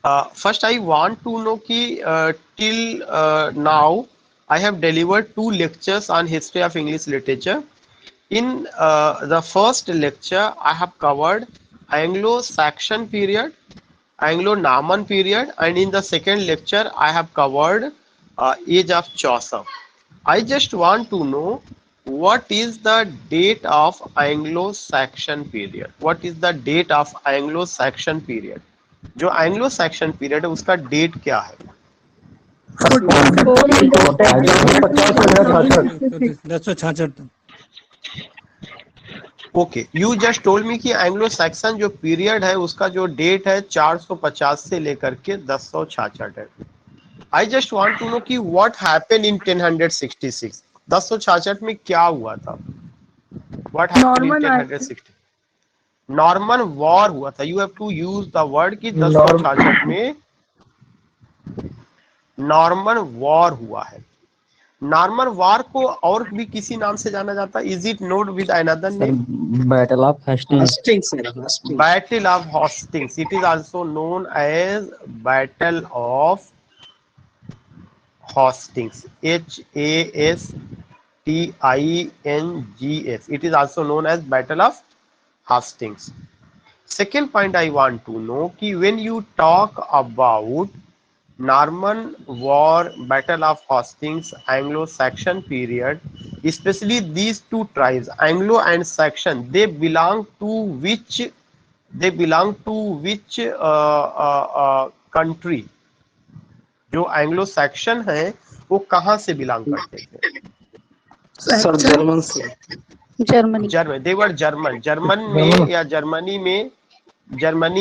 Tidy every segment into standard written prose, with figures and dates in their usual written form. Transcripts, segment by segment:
First, I want to know कि till now I have delivered 2 lectures on history of English literature. In the first lecture, I have covered Anglo-Saxon period, Anglo-Norman period, and in the second lecture, I have covered age of Chaucer. I just want to know what is the date of Anglo-Saxon period. What is the date of Anglo-Saxon period? जो Anglo Saxon period है उसका date क्या है? 1066 okay, you just told me कि Anglo Saxon जो period है उसका जो डेट है 450 से लेकर के 1066 है. I just want to know कि व्हाट हैपेंड इन 1066. 1066 में क्या हुआ था? What happened in 1060? Norman war हुआ था. You have to use the word कि 1066 में नॉर्मन वॉर हुआ है. नॉर्मन वॉर को और भी किसी नाम से जाना जाता है. Is it known with another name? Battle of Hastings. Battle of Hastings. It is also known as battle of Hastings. HASTINGS. It is also known as Battle of Hastings. Second point I want to know कि when you talk about Norman War, Battle of Hastings, Anglo-Saxon period, especially these two tribes, Anglo and Saxon, they belong to which? They belong to which country? जो Anglo section है वो कहाँ से belong करते थे? Sir German से. Germany. दे वर German. German में या जर्मनी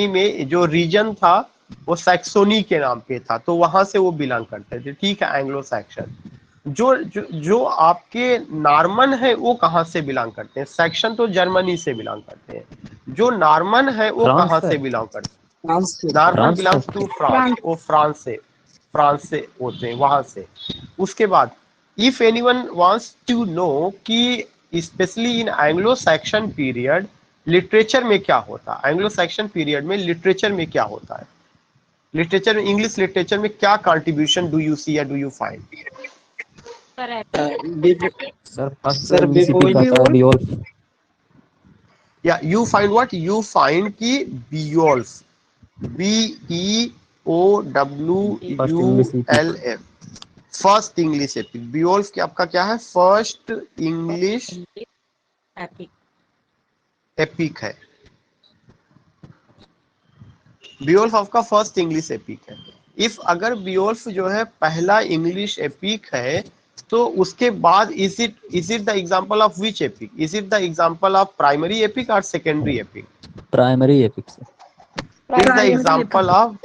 में जो रीजन था वो सैक्सोनी के नाम पे था, तो वहां से वो बिलोंग करते थे. ठीक है, एंग्लो सैक्सन. जो आपके नॉर्मन है वो कहाँ से बिलोंग करते हैं? सैक्सन तो जर्मनी से बिलोंग करते हैं. जो नॉर्मन है वो कहाँ से बिलोंग करते हैं? Norman belongs to France. वो फ्रांस से होते हैं, वहां से. उसके बाद if anyone wants to know कि specially in Anglo Saxon period literature में क्या होता है, एंग्लो सैक्सन पीरियड में लिटरेचर में क्या होता है, लिटरेचर में, इंग्लिश लिटरेचर में क्या कंट्रीब्यूशन डू यू सी या do you find? Sir Beowulf. या you find what? You find कि Beowulf, BEOWULF, first English epic. Beowulf की आपका क्या है? फर्स्ट इंग्लिश एपिक है. बियोल्फ आपका फर्स्ट इंग्लिश एपिक है. इफ अगर बियोल्फ जो है पहला इंग्लिश एपिक है तो उसके बाद is it the example of which epic? Is it the example of primary epic और secondary epic? Primary epic. Is the example of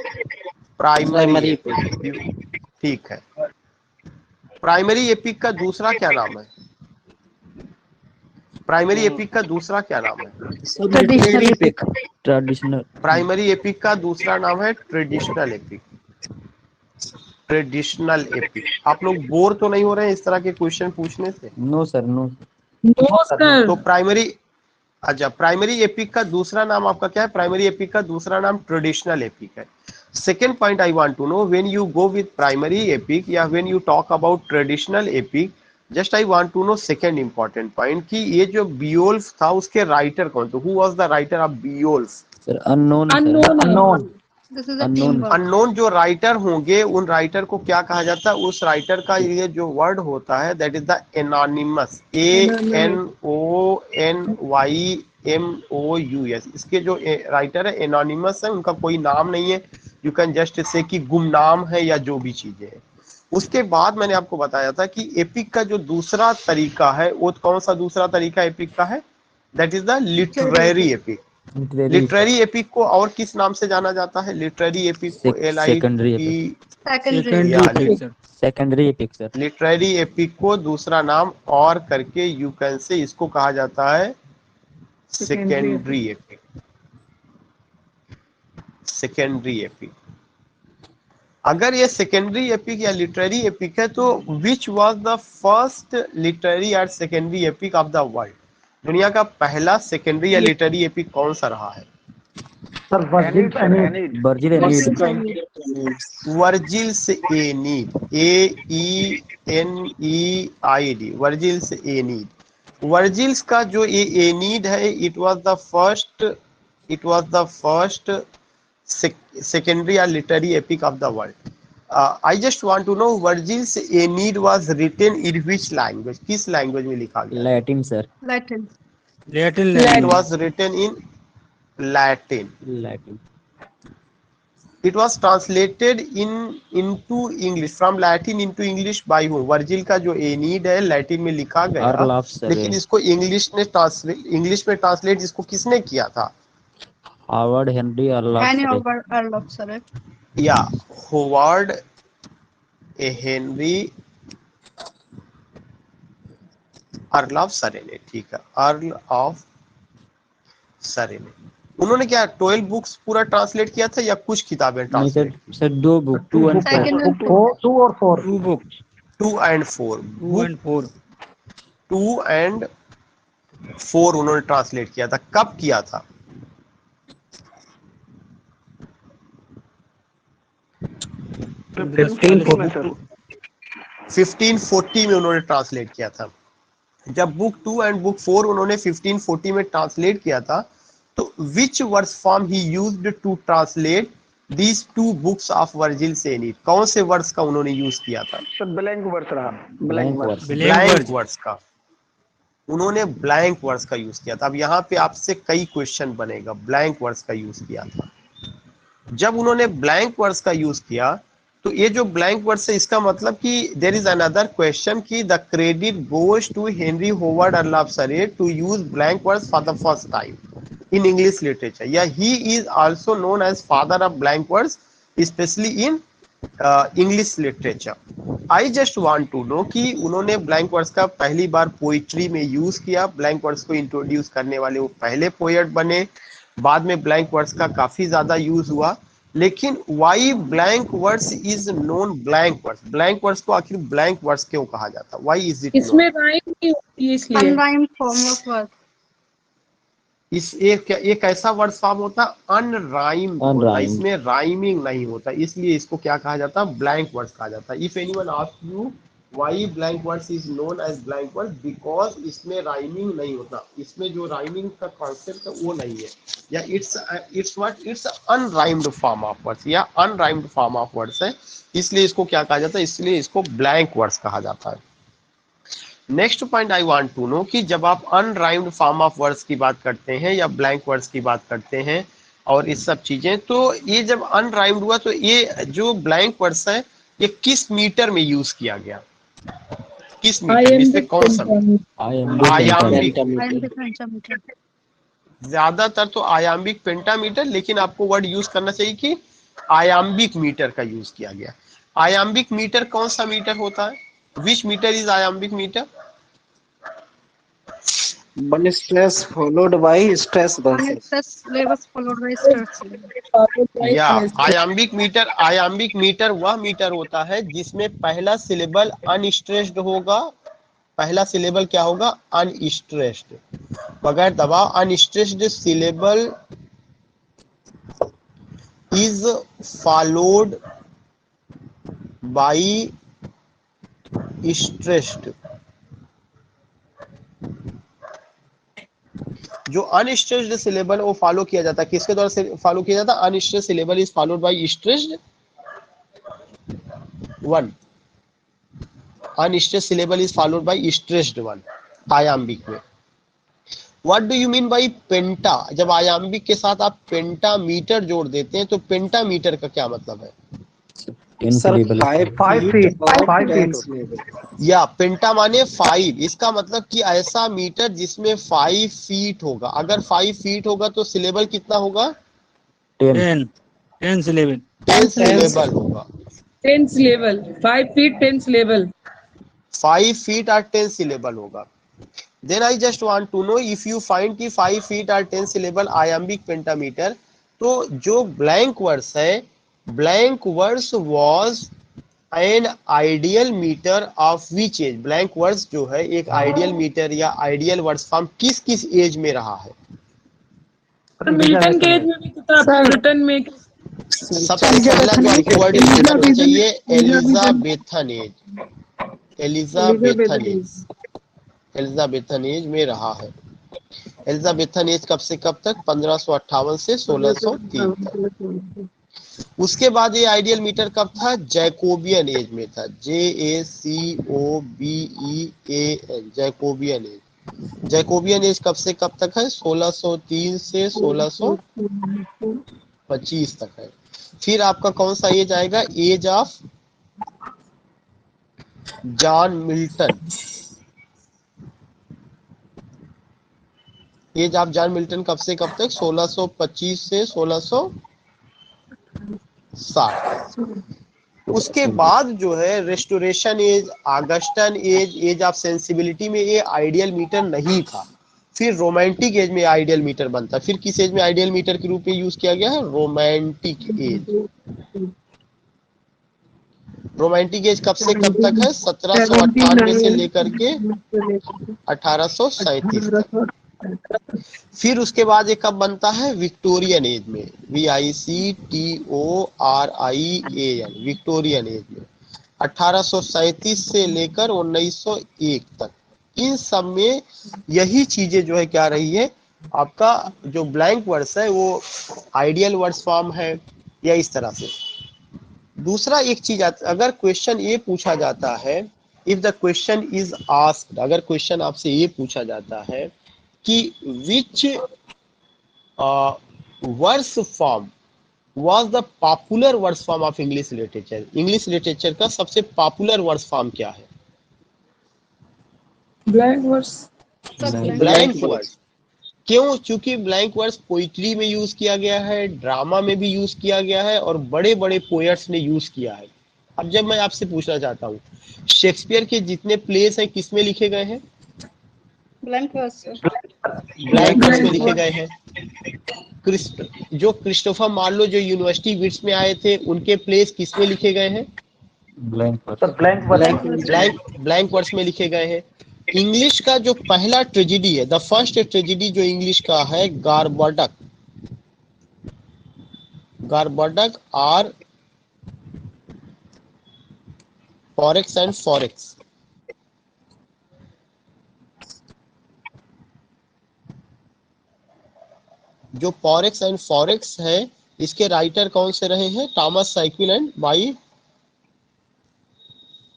primary epic. ठीक है. प्राइमरी एपिक का दूसरा क्या नाम है? प्राइमरी एपिक का दूसरा क्या नाम है? ट्रेडिशनल. प्राइमरी एपिक का दूसरा नाम है ट्रेडिशनल एपिक. Traditional epic. आप लोग बोर तो नहीं हो रहे हैं इस तरह के क्वेश्चन पूछने से? No sir. तो प्राइमरी एपिक का दूसरा नाम आपका क्या है? प्राइमरी एपिक का दूसरा नाम ट्रेडिशनल एपिक है. Second point I want to know, when you go with primary epic या when you talk about traditional epic, just I want to know second important point कि ये जो बियोल्फ था उसके राइटर कौन थे? Who was the writer of Beowulf? Sir unknown. Unknown जो writer होंगे उन राइटर को क्या कहा जाता है? उस राइटर का ये जो वर्ड होता है that is the anonymous. ANONYMOUS. इसके जो राइटर है एनोनिमस है, उनका कोई नाम नहीं है. यू कैन जस्ट से कि गुमनाम है या जो भी चीजें है. उसके बाद मैंने आपको बताया था कि एपिक का जो दूसरा तरीका है वो कौन सा दूसरा तरीका एपिक का है? That is the literary epic. Literary epic को और किस नाम से जाना जाता है? लिटरेरी एपिक को secondary epic sir. Literary epic को दूसरा नाम और करके यू कैन से इसको कहा जाता है सेकेंडरी एपिक. Secondary epic. अगर ये सेकेंडरी एपिक या लिटरेरी एपिक है तो which was the first literary और secondary epic of the world? दुनिया का पहला सेकेंडरी या लिटरेरी एपिक कौन सा रहा है? Sir Virgil एनीड Virgil एनीड वर्जिल्स एनीड, AENEID, वर्जिल्स एनीड। वर्जिल्स का जो ये एनीड है, it was the first secondary or literary epic of the world. I just want to know Virgil's Aeneid was written in which language? किस लैंग्वेज में लिखा गया? Latin sir. Latin. Latin It language. was written in Latin. Latin. It was translated into English, from Latin into English by whom? Virgil का जो एनीड है Latin में लिखा गया, अर्ल ऑफ सरे। लेकिन इसको इंग्लिश में ट्रांसलेट इसको किसने किया था? Howard Henry Earl of Anne Surrey. Howard, Earl of Surrey. या Howard Henry Earl of Surrey ने, ठीक है, अर्ल ऑफ सरे ने। उन्होंने क्या 12 बुक्स पूरा ट्रांसलेट किया था या कुछ किताबें नहीं translate? Sir 2 book 2 and 4। Second and 2 और 4 Two books. 2 and 4 2 and 4. 2 and 4 उन्होंने ट्रांसलेट किया था। कब किया था? 1540 में उन्होंने ट्रांसलेट किया था। जब बुक 2 एंड बुक 4 उन्होंने 1540 में ट्रांसलेट किया था, तो which words form he used to translate these 2 books of Virgil's Aeneid? कौन से वर्ड्स का उन्होंने यूज किया था? ब्लैंक वर्स रहा, ब्लैंक वर्स। ब्लैंक वर्ड्स का, उन्होंने ब्लैंक वर्ड्स का यूज किया था। अब यहाँ पे आपसे कई क्वेश्चन बनेगा, ब्लैंक वर्ड्स का यूज किया था। जब उन्होंने ब्लैंक वर्ड्स का यूज किया, तो ये जो ब्लैंक वर्ड्स है, इसका मतलब कि देयर इज अनदर क्वेश्चन कि the credit goes to Henry Howard Earl of Surrey to use blank words for the first time in English literature, या he is also known as father of blank words specially in English literature. I just want to know कि उन्होंने blank words का पहली बार poetry में use किया। Blank words को introduce करने वाले वो पहले पोएट बने। बाद में ब्लैंक वर्ड्स का काफी ज्यादा यूज हुआ, लेकिन why blank words is known blank words? Blank words को आखिर ब्लैंक वर्ड्स क्यों कहा जाता है? Why is it? इसमें राइम नहीं होती है इसलिए। Unrhymed form of word. इस एक ऐसा वर्ड फॉर्म होता है अनराइम्ड होता है, इसमें राइमिंग नहीं होता, इसलिए इसको क्या कहा जाता है? ब्लैंक वर्ड्स कहा जाता है। If anyone ask you why blank words is known as blank word, because इसमें राइमिंग नहीं होता, इसमें जो राइमिंग का कॉन्सेप्ट है वो नहीं है, या it's unrhymed form of words, या अनराइम्ड फॉर्म ऑफ वर्ड्स है, इसलिए इसको क्या कहा जाता है? इसलिए इसको ब्लैंक वर्ड्स कहा जाता है। Next point I want to know कि जब आप अनराइम्ड फॉर्म ऑफ वर्ड्स की बात करते हैं या ब्लैंक वर्ड्स की बात करते हैं और इस सब चीजें, तो ये जब अनराइम्ड हुआ, तो ये जो ब्लैंक वर्ड्स है ये किस मीटर में यूज किया गया? किस मीटर में? इसमें कौन सा? आयाम्बिक। Iambic pentameter. ज्यादातर तो आयाम्बिक पेंटामीटर, लेकिन आपको वर्ड यूज करना चाहिए कि आयाम्बिक मीटर का यूज किया गया। आयाम्बिक मीटर कौन सा मीटर होता है? Which metre is iambic metre? One stress followed by stress One versus. stress levels followed by stress level. या आयाम्बिक मीटर वह मीटर होता है जिसमें पहला सिलेबल अनस्ट्रेस्ड होगा। पहला सिलेबल क्या होगा? अनस्ट्रेस्ड, बगैर दबाव। Unstressed syllable is followed by stressed. जो अनस्ट्रेस्ड सिलेबल वो फॉलो किया जाता है, किसके द्वारा से फॉलो किया जाता है? Unstressed syllable is followed by stressed one. Unstressed syllable is followed by stressed one iambic में। What do you mean by penta? जब आयाम्बिक के साथ आप पेंटामीटर जोड़ देते हैं, तो पेंटामीटर का क्या मतलब है? Sir, 5 feet. या पेंटा माने 5, इसका मतलब कि ऐसा मीटर जिसमें 5 फीट होगा। अगर 5 फीट होगा तो सिलेबल कितना होगा? 10 syllable. 10 सिलेबल होगा। 10 syllable. 5 feet 10 syllable. 5 feet और 10 सिलेबल होगा। Then I just want to know if you find कि 5 feet और 10 सिलेबल आयाम्बिक पेंटामीटर, तो जो ब्लैंक वर्ड्स है, blank words was an ideal metre of which age? Blank words जो है एक आइडियल मीटर या आइडियल वर्ड्स फॉर्म किस किस एज में रहा है? मिल्टन के एज में भी तो था, ब्रिटेन में सबसे पहला जो आपको वर्ड होना चाहिए Elizabethan age, Elizabethan age, Elizabethan age में रहा है। एलिजाबेथन एज कब से कब तक? 1558 से 1603 तक। उसके बाद ये आइडियल मीटर कब था? जैकोबियन एज में था, JACOBEAN, Jacobian as. Jacobian as कब से कब तक है? 1603 से 1625 तक है। फिर आपका कौन सा एज आएगा? Age of John Milton. Age of John Milton कब से कब तक? 1625 से 1660। उसके बाद जो है restoration age, Augustan age, age of sensibility में ये आइडियल मीटर नहीं था। फिर रोमांटिक एज में आइडियल मीटर बनता। फिर किस एज में आइडियल मीटर के रूप में यूज किया गया है? Romantic as. रोमांटिक एज कब से कब तक है? 1798 से लेकर के 1837 तक। फिर उसके बाद ये कब बनता है? विक्टोरियन एज में, VICTORIAN, विक्टोरियन एज में 1837 से लेकर 1901 तक। इन सब में यही चीजें जो है क्या रही है, आपका जो ब्लैंक वर्ड्स है वो आइडियल वर्ड्स फॉर्म है या इस तरह से। दूसरा एक चीज अगर क्वेश्चन ये पूछा जाता है, if the question is asked, अगर क्वेश्चन आपसे ये पूछा जाता है कि विच words form was the popular words form of English literature, English literature का सबसे पॉपुलर वर्ड्स फॉर्म क्या है? Blank words. Blank words. क्यों? क्योंकि ब्लैंक वर्ड्स पोइट्री में यूज किया गया है, ड्रामा में भी यूज किया गया है और बड़े बड़े पोएट्स ने यूज किया है। अब जब मैं आपसे पूछना चाहता हूँ, शेक्सपियर के जितने प्लेस हैं किस में लिखे गए हैं? Blank verse. ब्लैंक वर्ड्स में लिखे गए हैं। जो क्रिस्टोफर मार्लो जो यूनिवर्सिटी विट्स में आए थे, उनके प्लेस किस में लिखे गए हैं? ब्लैंक वर्ड्स में लिखे गए हैं। इंग्लिश का जो पहला ट्रेजेडी है, द फर्स्ट ट्रेजेडी जो इंग्लिश का है, गारबडक, गारबडक और फॉरेक्स एंड फॉरेक्स, जो फॉरेक्स एंड फॉरेक्स है, इसके राइटर कौन से रहे हैं? Thomas Sackville and by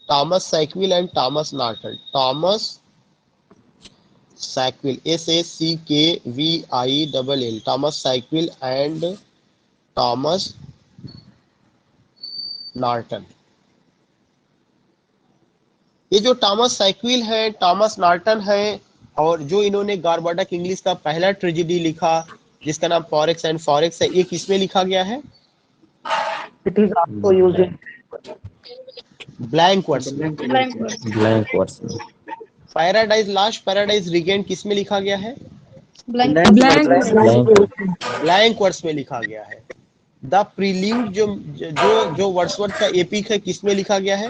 Thomas Sackville and Thomas Norton. Thomas Sackville, SACKVILL, Thomas Sackville and Thomas Norton. ये जो टॉमस सैकविल है, टॉमस नॉर्टन है, और जो इन्होंने गारबडक इंग्लिश का पहला ट्रेजेडी लिखा जिसका नाम फॉरेक्स एंड फॉरेक्स है, ये किसमें लिखा गया है? It is also used in blank words. Blank words. Paradise last, paradise regain किसमें लिखा गया है? ब्लैंक वर्ड्स में लिखा गया है। द प्रील्यूड जो वर्ड्सवर्थ का एपिक है, किसमें लिखा गया है?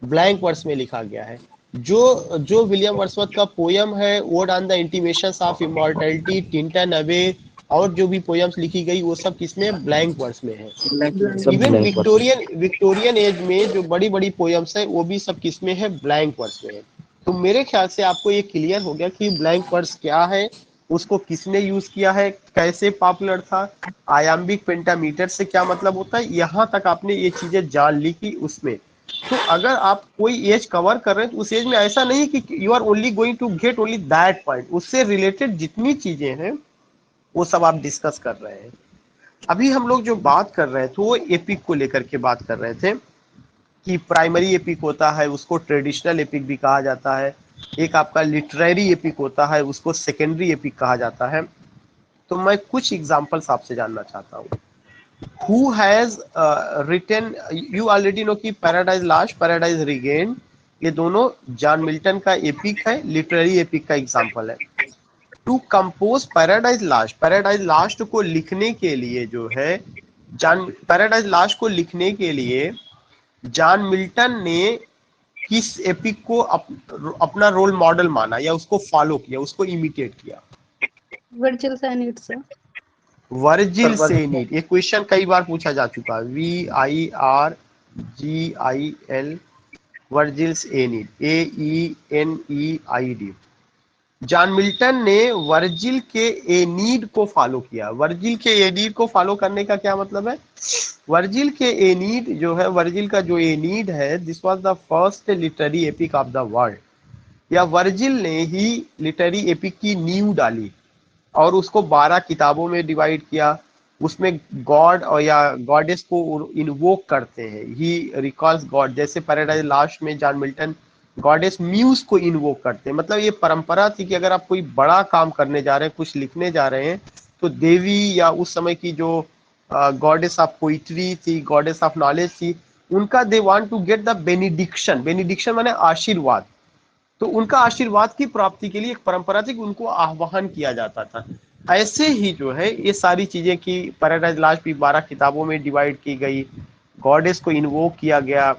ब्लैंक वर्ड्स में लिखा गया है। जो विलियम वर्ड्सवर्थ का पोयम है, odd on the intimations of immortality, Tintern away, और जो भी पोयम्स लिखी गई वो सब किसमें? ब्लैंक वर्ड्स में है। इवन विक्टोरियन एज में जो बड़ी बड़ी पोयम्स है वो भी सब किसमें है? ब्लैंक वर्ड्स में है। तो मेरे ख्याल से आपको ये क्लियर हो गया कि ब्लैंक वर्ड्स क्या है, उसको किसने यूज किया है, कैसे पॉपुलर था, आयाम्बिक पेंटामीटर से क्या मतलब होता है, यहाँ तक आपने ये चीजें जान ली कि उसमें। तो अगर आप कोई एज कवर कर रहे हैं तो उस एज में ऐसा नहीं कि you are only going to get only that point, उससे रिलेटेड जितनी चीजें हैं वो सब आप डिस्कस कर रहे हैं। अभी हम लोग जो बात कर रहे थे वो एपिक को लेकर के बात कर रहे थे कि प्राइमरी एपिक होता है, उसको ट्रेडिशनल एपिक भी कहा जाता है। एक आपका लिटरेरी एपिक होता है, उसको सेकेंडरी एपिक कहा जाता है। तो मैं कुछ एग्जांपल्स आपसे जानना चाहता हूँ। Who has written, you already know कि पैराडाइज लास्ट, पैराडाइज रिगेन, ये दोनों जॉन मिल्टन का एपिक है, लिटरेरी एपिक का एग्जांपल है। टू कंपोज पैराडाइज लास्ट को लिखने के लिए जो है पैराडाइज लास्ट को लिखने के लिए जॉन मिल्टन ने किस एपिक को अपना रोल मॉडल माना या उसको फॉलो किया, उसको इमिटेट किया? Virgil's Aeneid, sir. वर्जिल सेनीड, ये क्वेश्चन कई बार पूछा जा चुका है। VIRGIL, वर्जिल्स एनीड, AENEID। जॉन मिल्टन ने वर्जिल के एनीड को फॉलो किया। वर्जिल के एनीड को फॉलो करने का क्या मतलब है? वर्जिल के एनीड जो है, वर्जिल का जो एनीड है, this was the first literary epic of the world. या वर्जिल ने ही लिटरेरी एपिक की नींव डाली और उसको 12 किताबों में डिवाइड किया। उसमें गॉड और या गॉडेस को इन्वोक करते हैं, ही रिकॉल्स गॉड। जैसे पैराडाइज लास्ट में जॉन मिल्टन गॉडेस म्यूज को इन्वोक करते हैं। मतलब ये परंपरा थी कि अगर आप कोई बड़ा काम करने जा रहे हैं, कुछ लिखने जा रहे हैं, तो देवी या उस समय की जो गॉडेस ऑफ पोइट्री थी, गॉडेस ऑफ नॉलेज थी, उनका they want to get the benediction. Benediction माने आशीर्वाद। तो उनका आशीर्वाद की प्राप्ति के लिए एक परंपरा थी कि उनको आह्वान किया जाता था। ऐसे ही जो है ये सारी चीजें की पैराडाइज लॉस्ट भी 12 किताबों में डिवाइड की गई, गॉडेस को इन्वोक किया गया,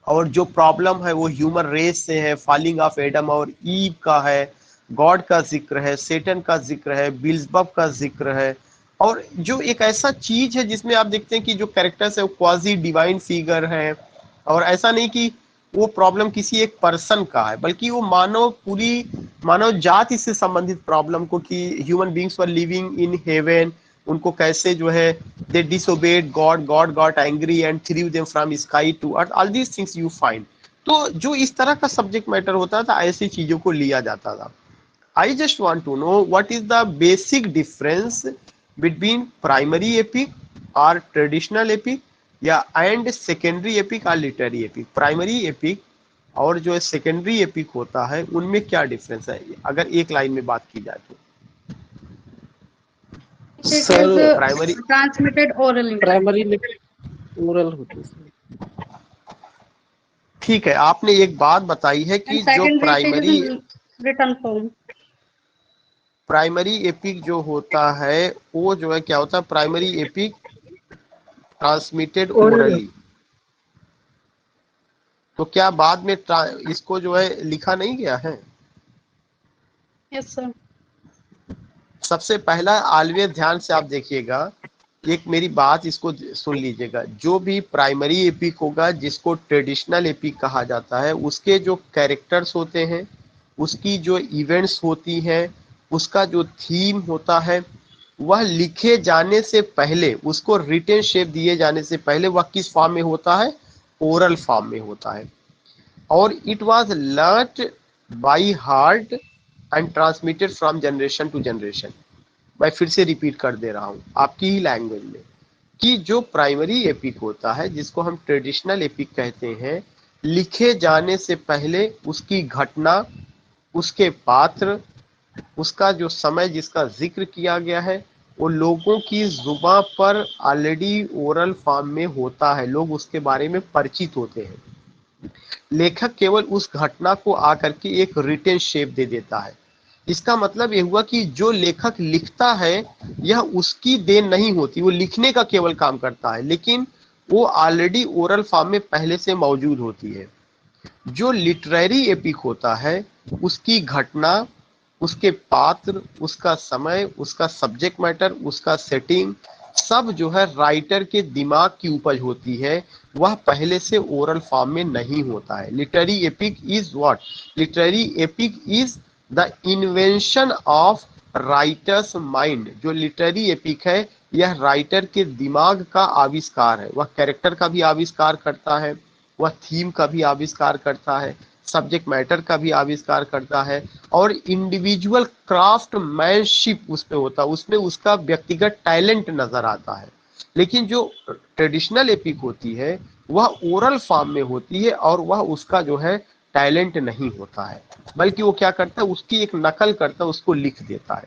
और जो प्रॉब्लम है वो ह्यूमन रेस से है, फॉलिंग ऑफ एडम और ईव का है, गॉड का जिक्र है, सेटन का जिक्र है, बिल्जबब का जिक्र है। और जो एक ऐसा चीज है जिसमें आप देखते हैं कि जो कैरेक्टर्स है वो क्वाजी डिवाइन फिगर है, और ऐसा नहीं कि वो प्रॉब्लम किसी एक पर्सन का है, बल्कि वो पूरी मानव जाति से संबंधित प्रॉब्लम को, कि human beings were living in heaven, उनको कैसे जो है they disobeyed God, God got angry and threw them from sky to earth, all these things you find. तो जो इस तरह का सब्जेक्ट मैटर होता था, ऐसी चीजों को लिया जाता था। I just want to know what is the basic difference between primary epic और ट्रेडिशनल एपिक, या एंड सेकेंडरी एपिक और लिटरेरी एपिक। प्राइमरी एपिक और जो सेकेंडरी एपिक होता है उनमें क्या डिफरेंस है, अगर एक लाइन में बात की जाए तो? Sir primary Transmitted orally. Primary oral होती है। ठीक है, आपने एक बात बताई है कि And जो secondary primary it is in written form. Primary epic जो होता है वो जो है क्या होता है, प्राइमरी एपिक ट्रांसमिटेड ओरली। तो क्या बाद में इसको जो है लिखा नहीं गया है? Yes, sir. सबसे पहला ऑलवेज ध्यान से आप देखिएगा, एक मेरी बात इसको सुन लीजिएगा। जो भी प्राइमरी एपिक होगा, जिसको ट्रेडिशनल एपिक कहा जाता है, उसके जो कैरेक्टर्स होते हैं, उसकी जो इवेंट्स होती हैं, उसका जो थीम होता है, वह लिखे जाने से पहले, उसको रिटन शेप दिए जाने से पहले वह किस फॉर्म में होता है? ओरल फॉर्म में होता है। और it was learned by heart and transmitted from generation to generation. मैं फिर से रिपीट कर दे रहा हूं आपकी ही लैंग्वेज में, कि जो प्राइमरी एपिक होता है, जिसको हम ट्रेडिशनल एपिक कहते हैं, लिखे जाने से पहले उसकी घटना, उसके पात्र, उसका जो समय जिसका जिक्र किया गया है, वो लोगों की जुबान पर ऑलरेडी ओरल फॉर्म में होता है। लोग उसके बारे में परिचित होते हैं। लेखक केवल उस घटना को आकर के एक रिटन शेप दे देता है। इसका मतलब यह हुआ कि जो लेखक लिखता है यह उसकी देन नहीं होती, वो लिखने का केवल काम करता है, लेकिन वो ऑलरेडी ओरल फॉर्म में पहले से मौजूद होती है। जो लिटरेरी एपिक होता है, उसकी घटना, उसके पात्र, उसका समय, उसका सब्जेक्ट मैटर, उसका सेटिंग, सब जो है राइटर के दिमाग की उपज होती है, वह पहले से ओरल फॉर्म में नहीं होता है। Literary epic is what? Literary epic is the invention of writers mind. जो लिटरेरी एपिक है, यह राइटर के दिमाग का आविष्कार है। वह कैरेक्टर का भी आविष्कार करता है, वह थीम का भी आविष्कार करता है, सब्जेक्ट मैटर का भी आविष्कार करता है, और इंडिविजुअल क्राफ्टमैनशिप उसमें होता है, उसमें उसका व्यक्तिगत टैलेंट नजर आता है। लेकिन जो ट्रेडिशनल एपिक होती है वह ओरल फॉर्म में होती है, और वह उसका जो है टैलेंट नहीं होता है, बल्कि वो क्या करता है, उसकी एक नकल करता है, उसको लिख देता है।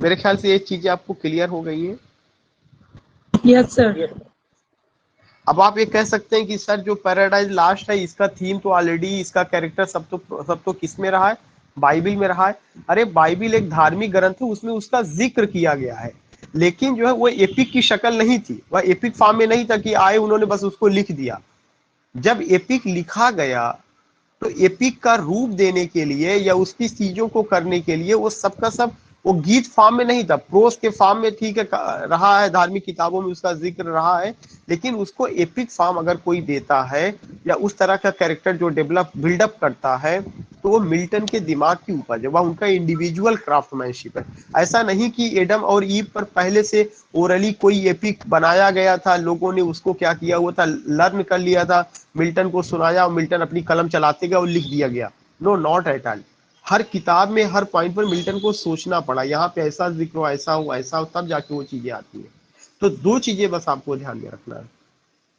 मेरे ख्याल से ये चीजें आपको क्लियर हो गई है। Yes, sir. अब आप ये कह सकते हैं कि सर जो पैराडाइज लास्ट है, इसका थीम तो ऑलरेडी, इसका कैरेक्टर सब तो किस में रहा है? बाइबिल में रहा है। अरे बाइबिल एक धार्मिक ग्रंथ है, उसमें उसका जिक्र किया गया है, लेकिन जो है वो एपिक की शक्ल नहीं थी, वह एपिक फॉर्म में नहीं था कि आए उन्होंने बस उसको लिख दिया। जब एपिक लिखा गया तो एपिक का रूप देने के लिए या उसकी चीजों को करने के लिए वो सबका सब वो गीत फॉर्म में नहीं था, प्रोस के फॉर्म में ठीक है रहा है, धार्मिक किताबों में उसका जिक्र रहा है, लेकिन उसको एपिक फॉर्म अगर कोई देता है या उस तरह का कैरेक्टर जो डेवलप बिल्डअप करता है, तो वो मिल्टन के दिमाग की उपज है, वह उनका इंडिविजुअल क्राफ्टमैनशिप है। ऐसा नहीं कि एडम और ईव पर पहले से ओरली कोई एपिक बनाया गया था, लोगों ने उसको क्या किया हुआ था, लर्न कर लिया था, मिल्टन को सुनाया और मिल्टन अपनी कलम चलाते गया और लिख दिया गया। No, not at all. हर किताब में हर पॉइंट पर मिल्टन को सोचना पड़ा, यहाँ पे ऐसा जिक्र हो, ऐसा हो, ऐसा हो, तब जाके वो चीजें आती है। तो दो चीजें बस आपको ध्यान में रखना है,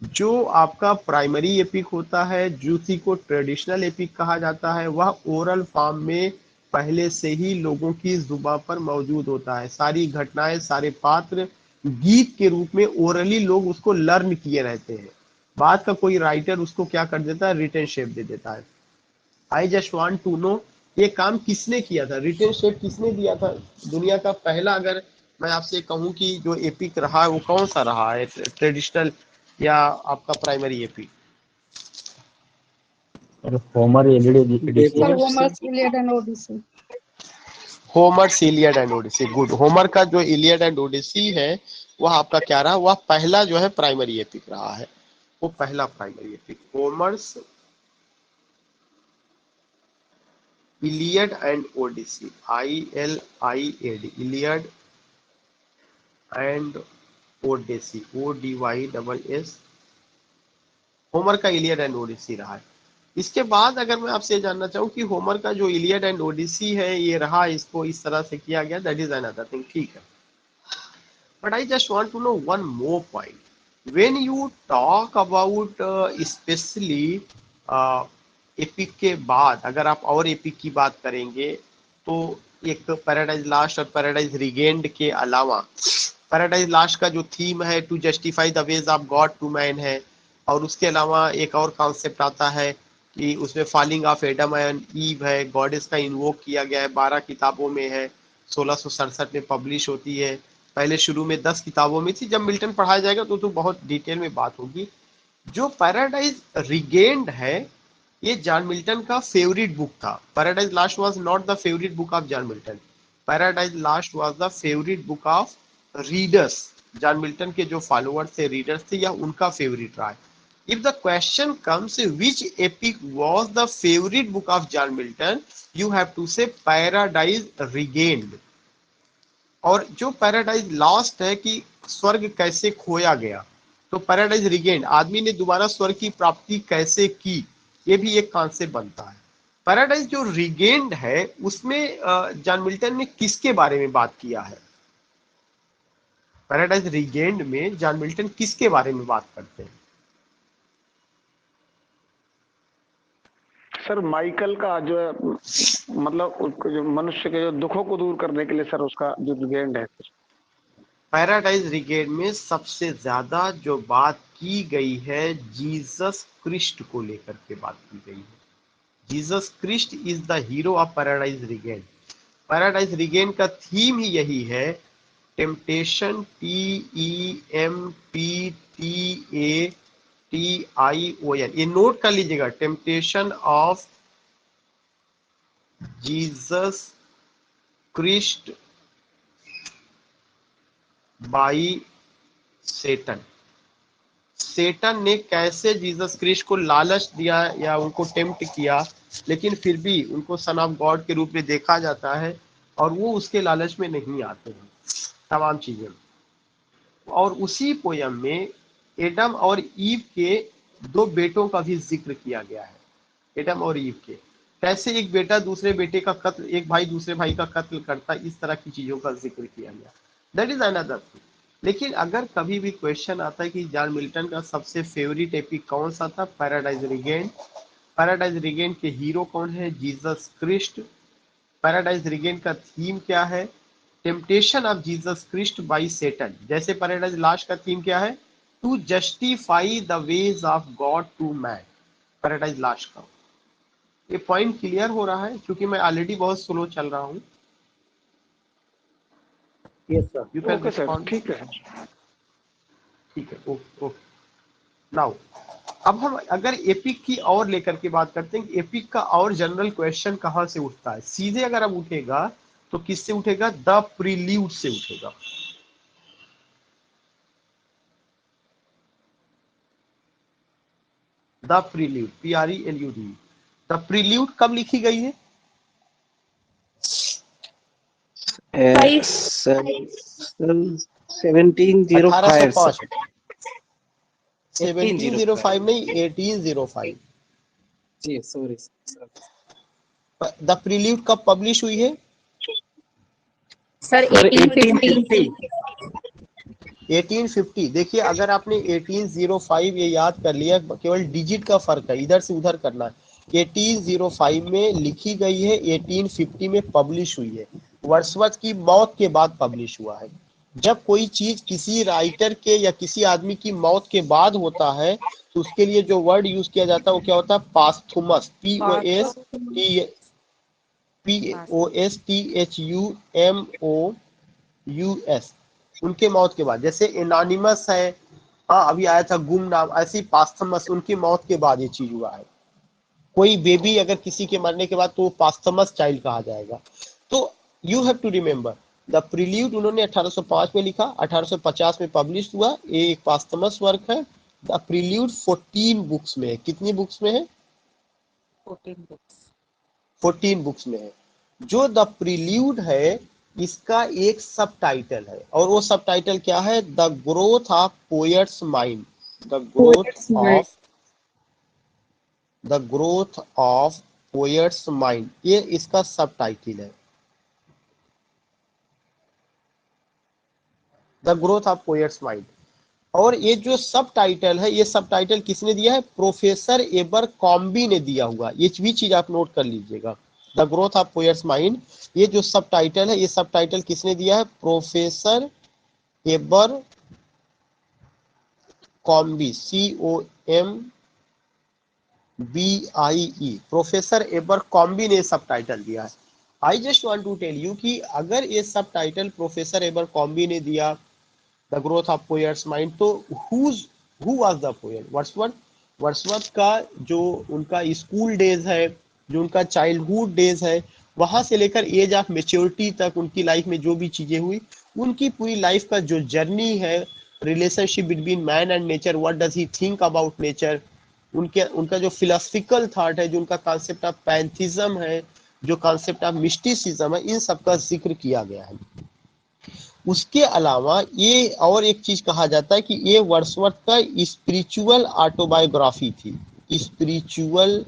जो आपका प्राइमरी एपिक होता है, जिसी को ट्रेडिशनल एपिक कहा जाता है, वह ओरल फॉर्म में पहले से ही लोगों की जुबान पर मौजूद होता है। सारी घटनाएं, सारे पात्र गीत के रूप में ओरली लोग उसको लर्न किए रहते हैं। बाद का कोई राइटर उसको क्या कर देता है, रिटन शेप दे देता है। I just want to know, ये काम किसने किया था, रिटन शेप किसने दिया था? दुनिया का पहला, अगर मैं आपसे कहूं कि जो एपिक रहा है वो कौन सा रहा है, ट्रेडिशनल या आपका primary epic? Homer Iliad Odyssey. Sir, David Homer's Iliad and Odyssey. Homer's Iliad and Odyssey, good. Homer का जो इलियड एंड ओडिसी है वह आपका क्या रहा, वह पहला जो है प्राइमरी एपिक रहा है, वो पहला primary epic. Homer's Iliad and Odyssey, ILIAD, Iliad and Odyssey, ODYSS, Homer का इलियड एंड ओडिसी रहा है। इसके बाद अगर मैं आपसे जानना चाहूँ कि होमर का जो इलियड एंड ओडिसी है ये रहा, इसको इस तरह से किया गया, दैट इज अनदर थिंग, ठीक है। But I just want to know one more point, when you talk about specially epic के बाद अगर आप और एपिक की बात करेंगे, तो एक पैराडाइज लास्ट और पैराडाइज रिगेन्ड के अलावा, पैराडाइज लास्ट का जो थीम है to justify the ways of God to man है, और उसके अलावा एक और कॉन्सेप्ट आता है कि उसमें falling of Adam and ewe है, गॉडेस का इन्वोक किया गया है, 12 किताबों में है, 1667 में पब्लिश होती है। पहले शुरू में 10 किताबों में थी, जब मिल्टन पढ़ाया जाएगा तो बहुत डिटेल में बात होगी। जो पैराडाइज रिगेन्ड है ये जॉन मिल्टन का फेवरेट बुक था। Paradise last was not the favourite book of John Milton, paradise last was the favourite book of readers. John Milton के जो फॉलोअर्स थे, रीडर्स थे, या उनका फेवरेट रहा है। If the question comes which epic was the favorite book of John Milton, you have to say Paradise Regained। और जो पैराडाइज लॉस्ट है कि स्वर्ग कैसे खोया गया, तो पैराडाइज रिगेन्ड आदमी ने दोबारा स्वर्ग की प्राप्ति कैसे की, ये भी एक कॉन्सेप्ट बनता है। पैराडाइज जो रिगेन्ड है उसमें जॉन मिल्टन ने किसके बारे में बात किया है? पैराडाइज रिगेन्ड में जॉन मिल्टन किसके बारे में बात करते हैं? सर माइकल का जो है, मतलब उसको जो मनुष्य के जो दुखों को दूर करने के लिए सर उसका जो रिगेन्ड है। पैराडाइज रिगेन्ड में सबसे ज्यादा जो बात की गई है जीसस क्रिस्ट को लेकर के बात की गई है। Jesus Christ is the hero of Paradise Regained. Paradise Regained का थीम ही यही है, टेम्पटेशन, TEMPTATION, ये नोट कर लीजिएगा, temptation of Jesus Christ by Satan. Satan ने कैसे जीसस क्रिस्ट को लालच दिया या उनको टेम्प्ट किया, लेकिन फिर भी उनको सन ऑफ गॉड के रूप में देखा जाता है और वो उसके लालच में नहीं आते हैं, तमाम चीजें। और उसी पोयम में एडम और ईव के दो बेटों का भी जिक्र किया गया है। एडम और ईव के कैसे एक बेटा दूसरे बेटे का कत्ल, एक भाई दूसरे भाई का कत्ल करता, इस तरह की चीजों का जिक्र किया गया। That is another thing. लेकिन अगर कभी भी क्वेश्चन आता है कि जॉन मिल्टन का सबसे फेवरेट एपिक कौन सा था, पैराडाइज रिगेन्ड। पैराडाइज रिगेन्ड के हीरो कौन है? Jesus Christ. पैराडाइज रिगेन्ड का थीम क्या है? Temptation of Jesus Christ by Satan. जैसे पैराडाइज लास्ट का थीम क्या है? To justify the ways of God to man. Paradise Lost का ये पॉइंट क्लियर हो रहा है? क्योंकि मैं ऑलरेडी बहुत स्लो चल रहा हूँ। Yes, sir. You can okay sir, respond. ठीक है। ठीक है, ओके ओके। नाउ अब हम अगर एपिक की और लेकर के बात करते हैं कि एपिक का और जनरल क्वेश्चन कहाँ से उठता है, सीधे अगर अब उठेगा तो किससे उठेगा? द प्रील्यूड से उठेगा। The prelude, PRELUD। The prelude कब लिखी गई है? 1705 1805। 1705 नहीं, 1805। जी सॉरी। द प्रील्यूड कब पब्लिश हुई है? सर 1850। 1850। देखिए अगर आपने 1805 ये याद कर लिया, केवल डिजिट का फर्क है, इधर से उधर करना है। 1805 में लिखी गई है, 1850 में पब्लिश हुई है। वर्ड्सवर्थ की मौत के बाद पब्लिश हुआ है। जब कोई चीज किसी राइटर के या किसी आदमी की मौत के बाद होता है तो उसके लिए जो वर्ड यूज किया जाता है वो क्या होता है? पास्थुमस। POSTHUMOUS। उनके मौत के बाद, जैसे एनोनिमस है, हाँ अभी आया था गुमनाम, ऐसी पास्थमस उनकी मौत के बाद ये चीज हुआ है। कोई बेबी अगर किसी के मरने के बाद तो पास्थमस चाइल्ड कहा जाएगा। तो you have to remember the Prelude उन्होंने 1805 में लिखा, 1850 में पब्लिश हुआ। ये एक पास्थमस वर्क है। द प्रील्यूड 14 बुक्स में है। कितनी बुक्स में है? 14 बुक्स में है। जो द प्रील्यूड है इसका एक सब टाइटल है, और वो सब टाइटल क्या है? The growth of poet's mind. The growth of poet's mind, ये इसका सब टाइटल है। The growth of poet's mind. और ये जो सब टाइटल है, ये सब टाइटल किसने दिया है? प्रोफेसर एबरकॉम्बी ने दिया हुआ। ये भी चीज आप नोट कर लीजिएगा। The growth of poet's mind, ये जो सब टाइटल है, ये सब टाइटल किसने दिया है? Professor Abercrombie, COMBIE। Professor Abercrombie ने सब टाइटल दिया है। I just want to tell you कि अगर ये सब टाइटल प्रोफेसर एबरकॉम्बी ने दिया, the growth of poet's mind, तो who was the poet? Wordsworth. Wordsworth का जो उनका स्कूल डेज है, जो उनका चाइल्डहुड डेज है, वहां से लेकर एज ऑफ मेच्योरिटी तक उनकी लाइफ में जो भी चीजें हुई, उनकी पूरी लाइफ का जो जर्नी है, relationship between man and nature, what does he think about nature, उनका जो फिलोसफिकल थॉट है, जो उनका कॉन्सेप्ट ऑफ पैंथिज्म है, जो कॉन्सेप्ट ऑफ मिस्टिसिज्म है, इन सब का जिक्र किया गया है। उसके अलावा ये और एक चीज कहा जाता है कि ये वर्ड्सवर्थ का स्पिरिचुअल ऑटोबायोग्राफी थी। स्पिरिचुअल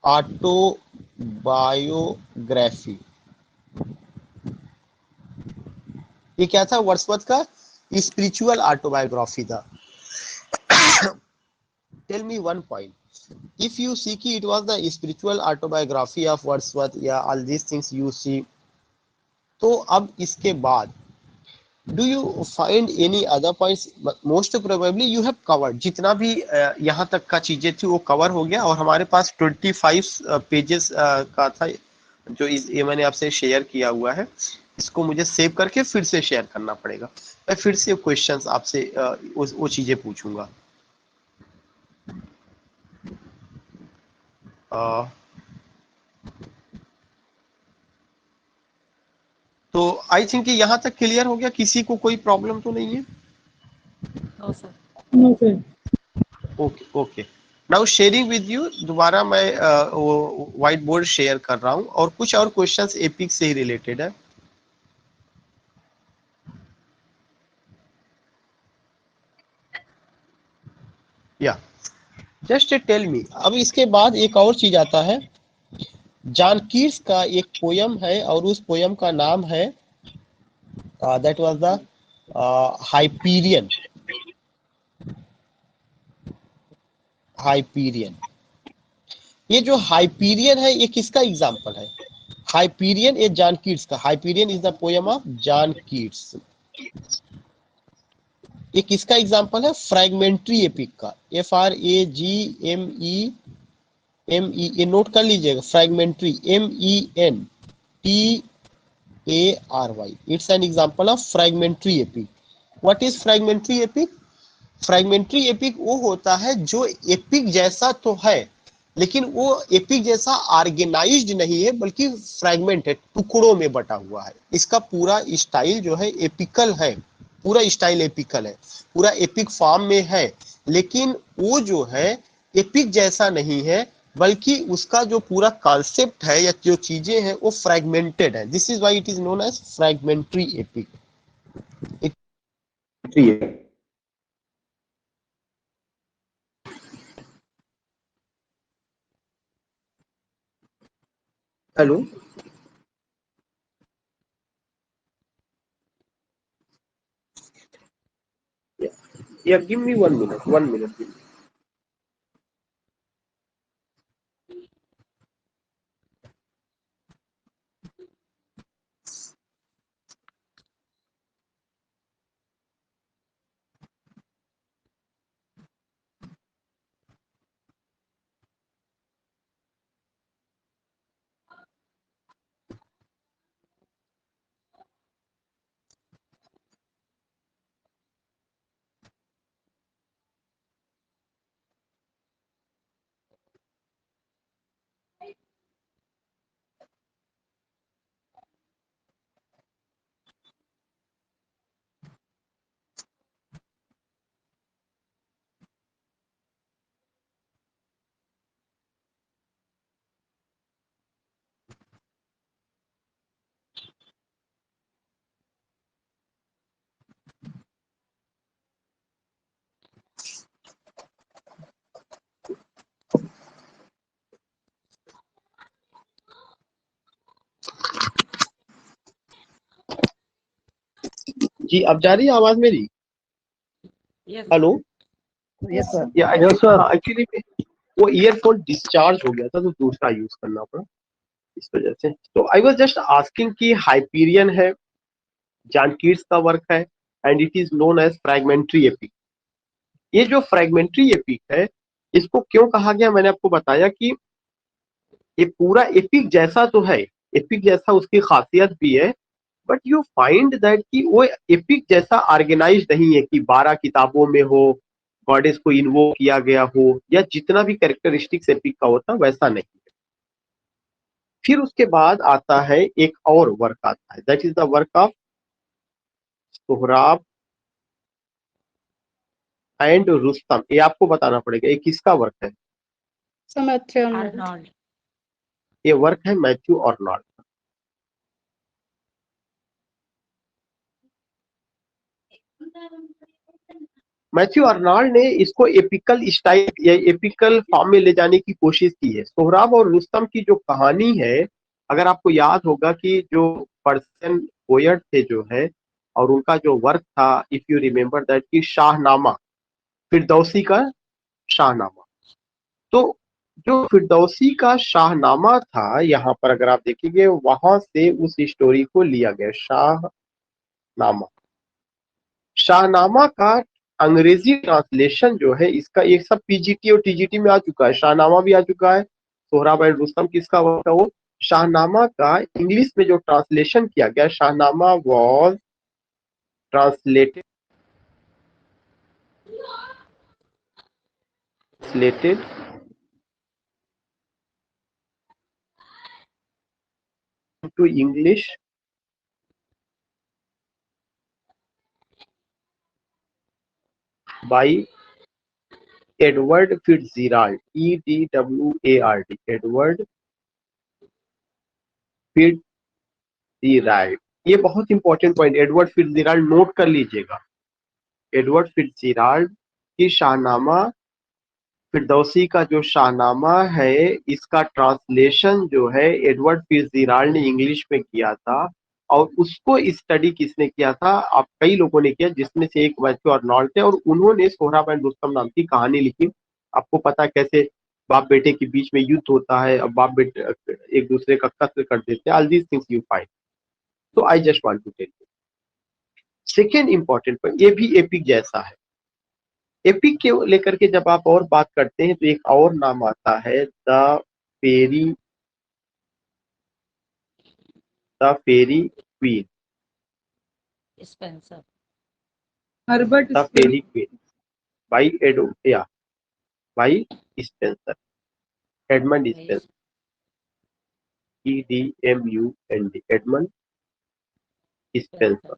ऑटोबायोग्राफी, ये क्या था? वर्ड्सवर्थ का स्पिरिचुअल ऑटोबायोग्राफी था। Tell me one point, if you see कि it was the spiritual autobiography of Wordsworth, या all these things you see, तो अब इसके बाद do you find any other points? most probably you have covered जितना भी यहाँ तक का चीजें थी वो कवर हो गया। और हमारे पास 25 पेजेस का था जो ये मैंने आपसे शेयर किया हुआ है। इसको मुझे सेव करके फिर से शेयर करना पड़ेगा। मैं फिर से क्वेश्चंस आपसे वो चीजें पूछूंगा। तो आई थिंक कि यहाँ तक क्लियर हो गया। किसी को कोई प्रॉब्लम तो नहीं है? No sir. Okay okay. Now sharing with you, दोबारा मैं वो व्हाइट बोर्ड शेयर कर रहा हूँ, और कुछ और क्वेश्चंस एपिक से ही रिलेटेड है। या जस्ट टेल मी। अब इसके बाद एक और चीज आता है। जॉन कीट्स का एक पोयम है, और उस पोयम का नाम है that was the Hyperion. Hyperion, ये जो हाइपीरियन है ये किसका एग्जाम्पल है? हाइपीरियन ये जॉन कीट्स का। Hyperion is the poem of John Keats. ये किसका एग्जाम्पल है? फ्रैगमेंट्री एपिक का। FRAGMEME, ये नोट कर लीजिएगा। Fragmentary, MENTARY, it's an example of fragmentary epic. What is fragmentary epic? Fragmentary epic वो होता है जो एपिक जैसा तो है लेकिन वो एपिक जैसा ऑर्गेनाइज्ड नहीं है, बल्कि फ्रैगमेंट है, टुकड़ों में बटा हुआ है। इसका पूरा स्टाइल जो है एपिकल है, पूरा स्टाइल एपिकल है, पूरा एपिक फॉर्म में है, लेकिन वो जो है एपिक जैसा नहीं है, बल्कि उसका जो पूरा कॉन्सेप्ट है या जो चीजें हैं वो फ्रैगमेंटेड है। This is why it is known as fragmentary epic. Hello, yeah give me 1 minute, 1 minute। जी, अब जा रही है आवाज मेरी? Yes. Hello, Yes, sir. Yeah Yes, sir. Actually वो ईयरफोन डिस्चार्ज हो गया था, तो दूसरा यूज करना पड़ा इस वजह से। तो आई वाज जस्ट आस्किंग कि हाइपीरियन है, जॉन कीट्स का वर्क है, and it is known as fragmentary epic. ये जो फ्रैगमेंट्री एपिक है, इसको क्यों कहा गया, मैंने आपको बताया कि ये पूरा एपिक जैसा तो है, एपिक जैसा उसकी खासियत भी है, बट यू फाइंड दैट कि वो एपिक जैसा ऑर्गेनाइज नहीं है कि 12 किताबों में हो, गॉडेस को इन्वोक किया गया हो, या जितना भी कैरेक्टरिस्टिक्स एपिक का होता वैसा नहीं है। फिर उसके बाद आता है एक और वर्क आता है, that is the work of Sohrab and Rustam. ये आपको बताना पड़ेगा ये किसका वर्क है। So Matthew Arnold. Arnold. ये वर्क है मैथ्यू आर्नोल्ड। मैथ्यू आर्नोल्ड ने इसको एपिकल स्टाइल या एपिकल फॉर्म में ले जाने की कोशिश की है। सोहराब और रुस्तम की जो कहानी है, अगर आपको याद होगा कि जो पर्शियन पोएट थे जो है, और उनका जो वर्क था, इफ यू रिमेम्बर दैट, कि शाहनामा, फिरदौसी का शाहनामा। तो जो फिरदौसी का शाहनामा था, यहाँ पर अगर आप देखेंगे वहां से उस स्टोरी को लिया गया। शाहनामा, शाहनामा का अंग्रेजी ट्रांसलेशन जो है, इसका ये सब पीजीटी और टीजीटी में आ चुका है, शाहनामा भी आ चुका है। सोहराब एंड रुस्तम किसका वर्क है वो? शाहनामा का इंग्लिश में जो ट्रांसलेशन किया गया, Shahnameh was translated to English by Edward Fitzgerald, EDWARD, Edward Fitzgerald. ये बहुत important point, Edward Fitzgerald note कर लीजिएगा। एडवर्ड फिट्जजेराल्ड की शाहनामा, फिरदौसी का जो शाहनामा है, इसका ट्रांसलेशन जो है एडवर्ड फिट्जजेराल्ड ने इंग्लिश में किया था, और उसको स्टडी किसने किया था? आप कई लोगों ने किया, जिसमें से एक मैथ्यू आर्नोल्ड थे, और उन्होंने सोहराब एंड रुस्तम नाम की कहानी लिखी। आपको पता है कैसे बाप बेटे के बीच में युद्ध होता है, अब बाप बेटे एक दूसरे का कत्ल कर देते हैं, all these things you find. तो I just want to tell you second important point, ये भी एपिक जैसा है। एपिक के लेकर के जब आप और बात करते हैं, तो एक और नाम आता है the Faerie Queene, Spencer. Herbert the Faerie Queene by by Spenser. Edmund Spenser, EDMUND, Edmund Spenser.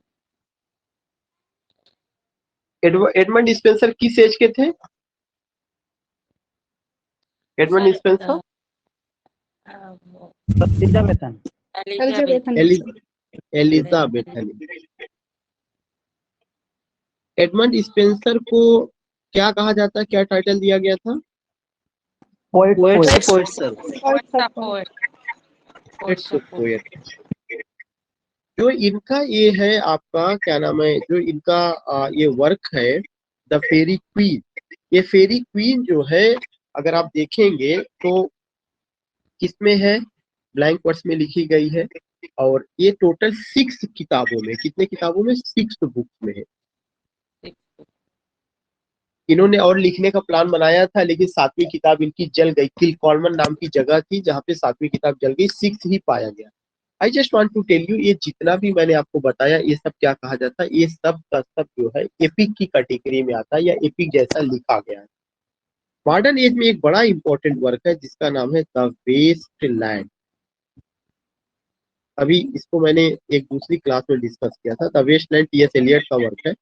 Edmund Spenser किस एज के थे? Edmund Spenser Elizabethan Elizabethan Elizabethan. Edmund Spenser को क्या कहा जाता है, क्या टाइटल दिया गया था? Poet poet sir. पोएट। जो इनका ये है आपका क्या नाम है, जो इनका ये वर्क है द फेरी क्वीन। ये फेरी क्वीन जो है अगर आप देखेंगे तो किसमें है, ब्लैंक वर्ड्स में लिखी गई है, और ये टोटल 6 किताबों में, कितने किताबों में, 6 बुक्स में है। इन्होंने और लिखने का प्लान बनाया था लेकिन 7वीं किताब इनकी जल गई। किलकॉर्मन नाम की जगह थी जहाँ पे 7वीं किताब जल गई, 6 ही पाया गया। I just want to tell you, ये जितना भी मैंने आपको बताया ये सब क्या कहा जाता है, ये सब का सब जो है एपिक की कैटेगरी में आता है या एपिक जैसा लिखा गया है। मॉडर्न एज में एक बड़ा इंपॉर्टेंट वर्क है जिसका नाम है द वेस्ट लैंड। अभी इसको मैंने एक दूसरी क्लास में डिस्कस किया था। The Waste Land T S. Eliot का वर्क है,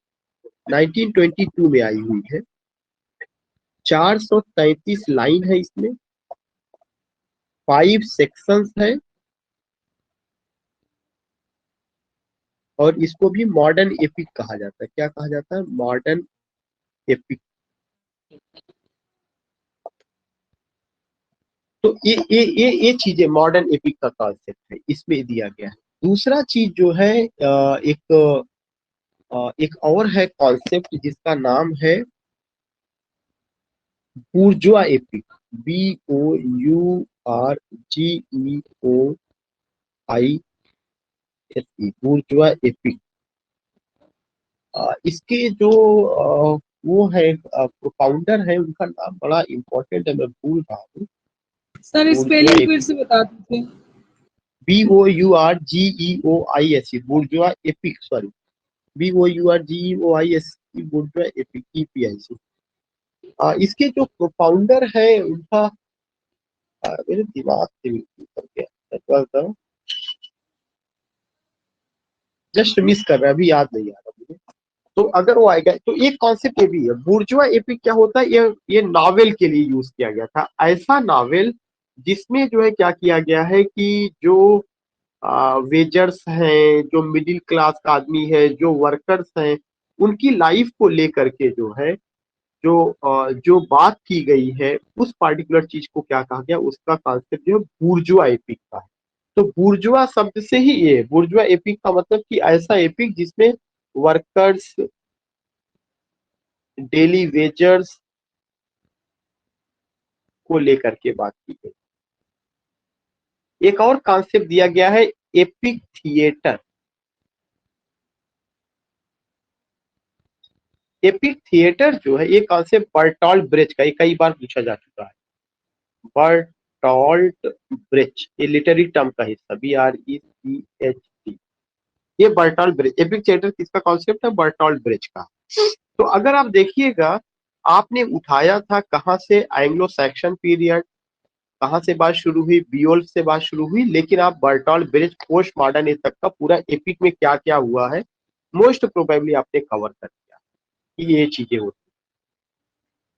1922 में आई हुई है। 433 लाइन है इसमें, 5 सेक्शंस है, और इसको भी मॉडर्न एपिक कहा जाता है। क्या कहा जाता है? Modern epic. तो ये चीजें मॉडर्न एपिक का कॉन्सेप्ट है, इसमें दिया गया है। दूसरा चीज जो है एक और है कॉन्सेप्ट जिसका नाम है बूर्जुआ एपिक, BOURGEOISE, बूर्जुआ एपिक। इसके जो वो है प्रोफाउंडर है, उनका नाम बड़ा इम्पोर्टेंट है, मैं भूल रहा हूँ। सर स्पेलिंग फिर से बता दीजिए। BOURGEOISE, bourgeois epic, sorry, BOURGEOISE, bourgeois epic, EPIC। इसके जो प्रोफाउंडर है उनका मेरे दिमाग से निकल गया, जस्ट मिस कर रहा है, अभी याद नहीं आ रहा मुझे। तो अगर वो आएगा तो एक कॉन्सेप्ट ये भी है, बुर्जुआ एपिक क्या होता है, ये नॉवेल के लिए यूज किया गया था। ऐसा नॉवेल जिसमें जो है क्या किया गया है कि जो वेजर्स हैं, जो मिडिल क्लास का आदमी है, जो वर्कर्स हैं, उनकी लाइफ को लेकर के जो है जो बात की गई है उस पार्टिकुलर चीज को क्या कहा गया, उसका कॉन्सेप्ट जो है बुर्जुआ एपिक का है। तो बुर्जुआ शब्द से ही ये बुर्जुआ एपिक का मतलब कि ऐसा एपिक जिसमें वर्कर्स, डेली वेजर्स को लेकर के बात की गई। एक और कॉन्सेप्ट दिया गया है एपिक थिएटर। एपिक थिएटर जो है ये कॉन्सेप्ट बर्टोल्ट ब्रेच का, ये कई बार पूछा जा चुका है। बर्टोल्ट ब्रेच, ये लिटरेरी टर्म का हिस्सा, BRECHT, ये बर्टोल्ट ब्रेच। एपिक थिएटर किसका कॉन्सेप्ट है? बर्टोल्ट ब्रेच का। तो अगर आप देखिएगा, आपने उठाया था कहां से, एंग्लो सैक्सन पीरियड, कहां से बात शुरू हुई, बियोल्फ से बात शुरू हुई, लेकिन आप Bertolt breach post modern age तक का पूरा एपिक में क्या क्या हुआ है मोस्ट प्रोबेबली आपने कवर कर दिया कि ये चीजें होती।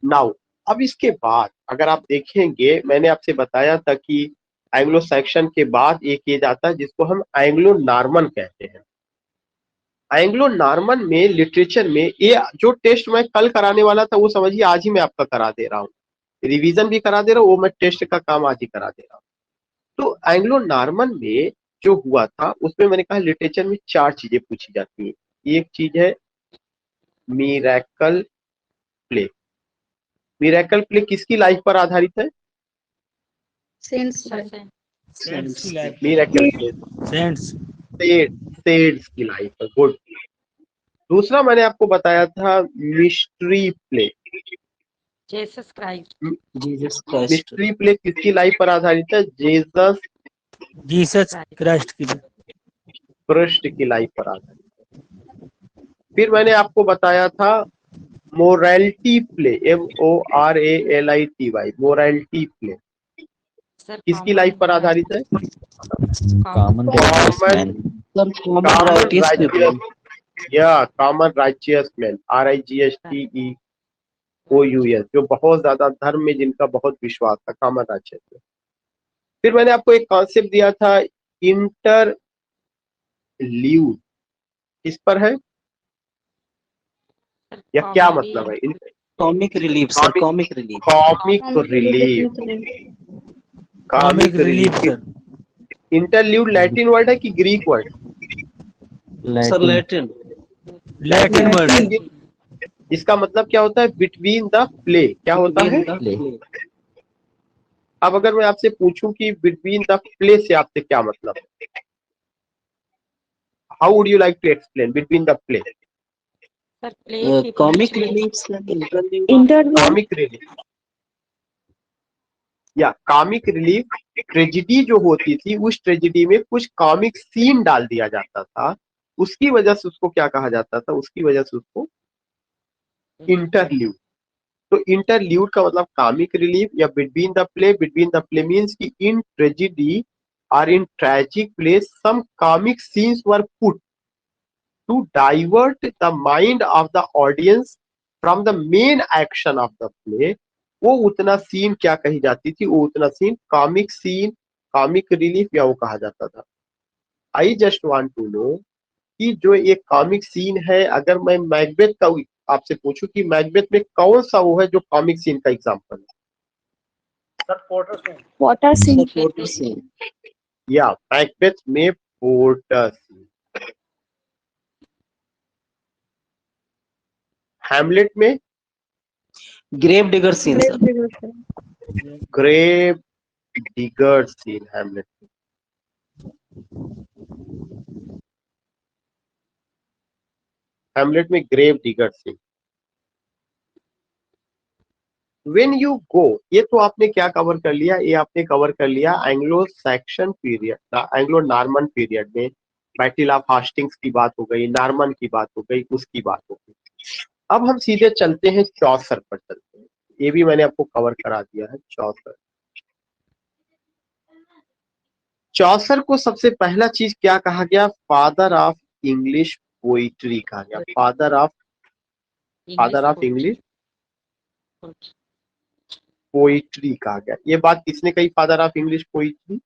नाउ अब इसके बाद अगर आप देखेंगे, मैंने आपसे बताया था कि एंग्लो सैक्सन के बाद एक एज आता है जिसको हम एंग्लो नॉर्मन कहते हैं। एंग्लो नॉर्मन में लिटरेचर में ये जो टेस्ट मैं कल कराने वाला था वो समझिए आज ही मैं आपका करा दे रहा हूँ, रिवीजन भी करा दे रहा हूँ, वो मैं टेस्ट का काम आज ही करा दे रहा हूँ। तो एंग्लो नॉर्मन में जो हुआ था उसमें मैंने कहा लिटरेचर में 4 चीजें पूछी जाती है। एक चीज है मिरेकल प्ले। मिरेकल प्ले किसकी लाइफ पर आधारित है? सेंट्स मिरेकल प्ले सेड्स की लाइफ पर। गुड। दूसरा मैंने आपको बताया था mystery play. Jesus Christ. Mystery play किसकी लाइफ पर आधारित है? जीसस क्राइस्ट की की लाइफ पर आधारित है। फिर मैंने आपको बताया था morality play, MORALITY, morality play. Sir किसकी लाइफ पर आधारित है? Common righteous man. Sir common common righteous righteous, या कॉमन राइचियस मैन, RIGHTEOUS, जो बहुत ज्यादा धर्म में जिनका बहुत विश्वास था, कॉमन राइचियस मैन। फिर मैंने आपको एक कॉन्सेप्ट दिया था इंटर ल्यूड, किस पर है या क्या मतलब है? Comic relief sir, comic relief. Comic relief, comic relief sir. Interlude Latin word है कि Greek word? Sir Latin. Latin Latin word. इसका मतलब क्या होता है? बिटवीन द प्ले, क्या होता है? Play. अब अगर मैं आपसे पूछूं कि बिटवीन द प्ले से आपसे क्या मतलब है, how would you like to explain between the play? Sir play comic relief sir, comic relief, या कॉमिक रिलीफ ट्रेजिडी जो होती थी, उस ट्रेजिडी में कुछ कॉमिक सीन डाल दिया जाता था, उसकी वजह से उसको क्या कहा जाता था? उसकी वजह से उसको इंटरल्यूड। तो इंटरल्यूड का मतलब कॉमिक रिलीफ या between the play. Between the play means कि इन ट्रेजिडी और in tragic play some comic scenes were put to divert the mind of the audience from the main action of the play. वो उतना scene क्या कही जाती थी? वो उतना scene comic scene, comic relief या वो कहा जाता था। I just want to know कि जो एक कॉमिक सीन है, अगर मैं मैकबेथ का आपसे पूछूं कि मैकबेथ में कौन सा वो है जो कॉमिक सीन का एग्जांपल है? Water scene. फोटो से या मैकबेथ में पोर्टर सीन, हैमलेट में grave digger scene sir, grave digger scene, Hamlet में। हैमलेट में grave digger scene. When you go, ये तो आपने क्या कवर कर लिया? ये आपने कवर कर लिया Anglo Saxon period, Anglo Norman period में बैटल ऑफ हास्टिंग्स की बात हो गई, नॉर्मन की बात हो गई, उसकी बात हो गई। अब हम सीधे चलते हैं चौसर पर चलते हैं, ये भी मैंने आपको कवर करा दिया है। चौसर, चौसर को सबसे पहला चीज क्या कहा गया? फादर ऑफ इंग्लिश पोइट्री कहा गया। फादर ऑफ इंग्लिश पोइट्री कहा गया। ये बात किसने कही? Father of English poetry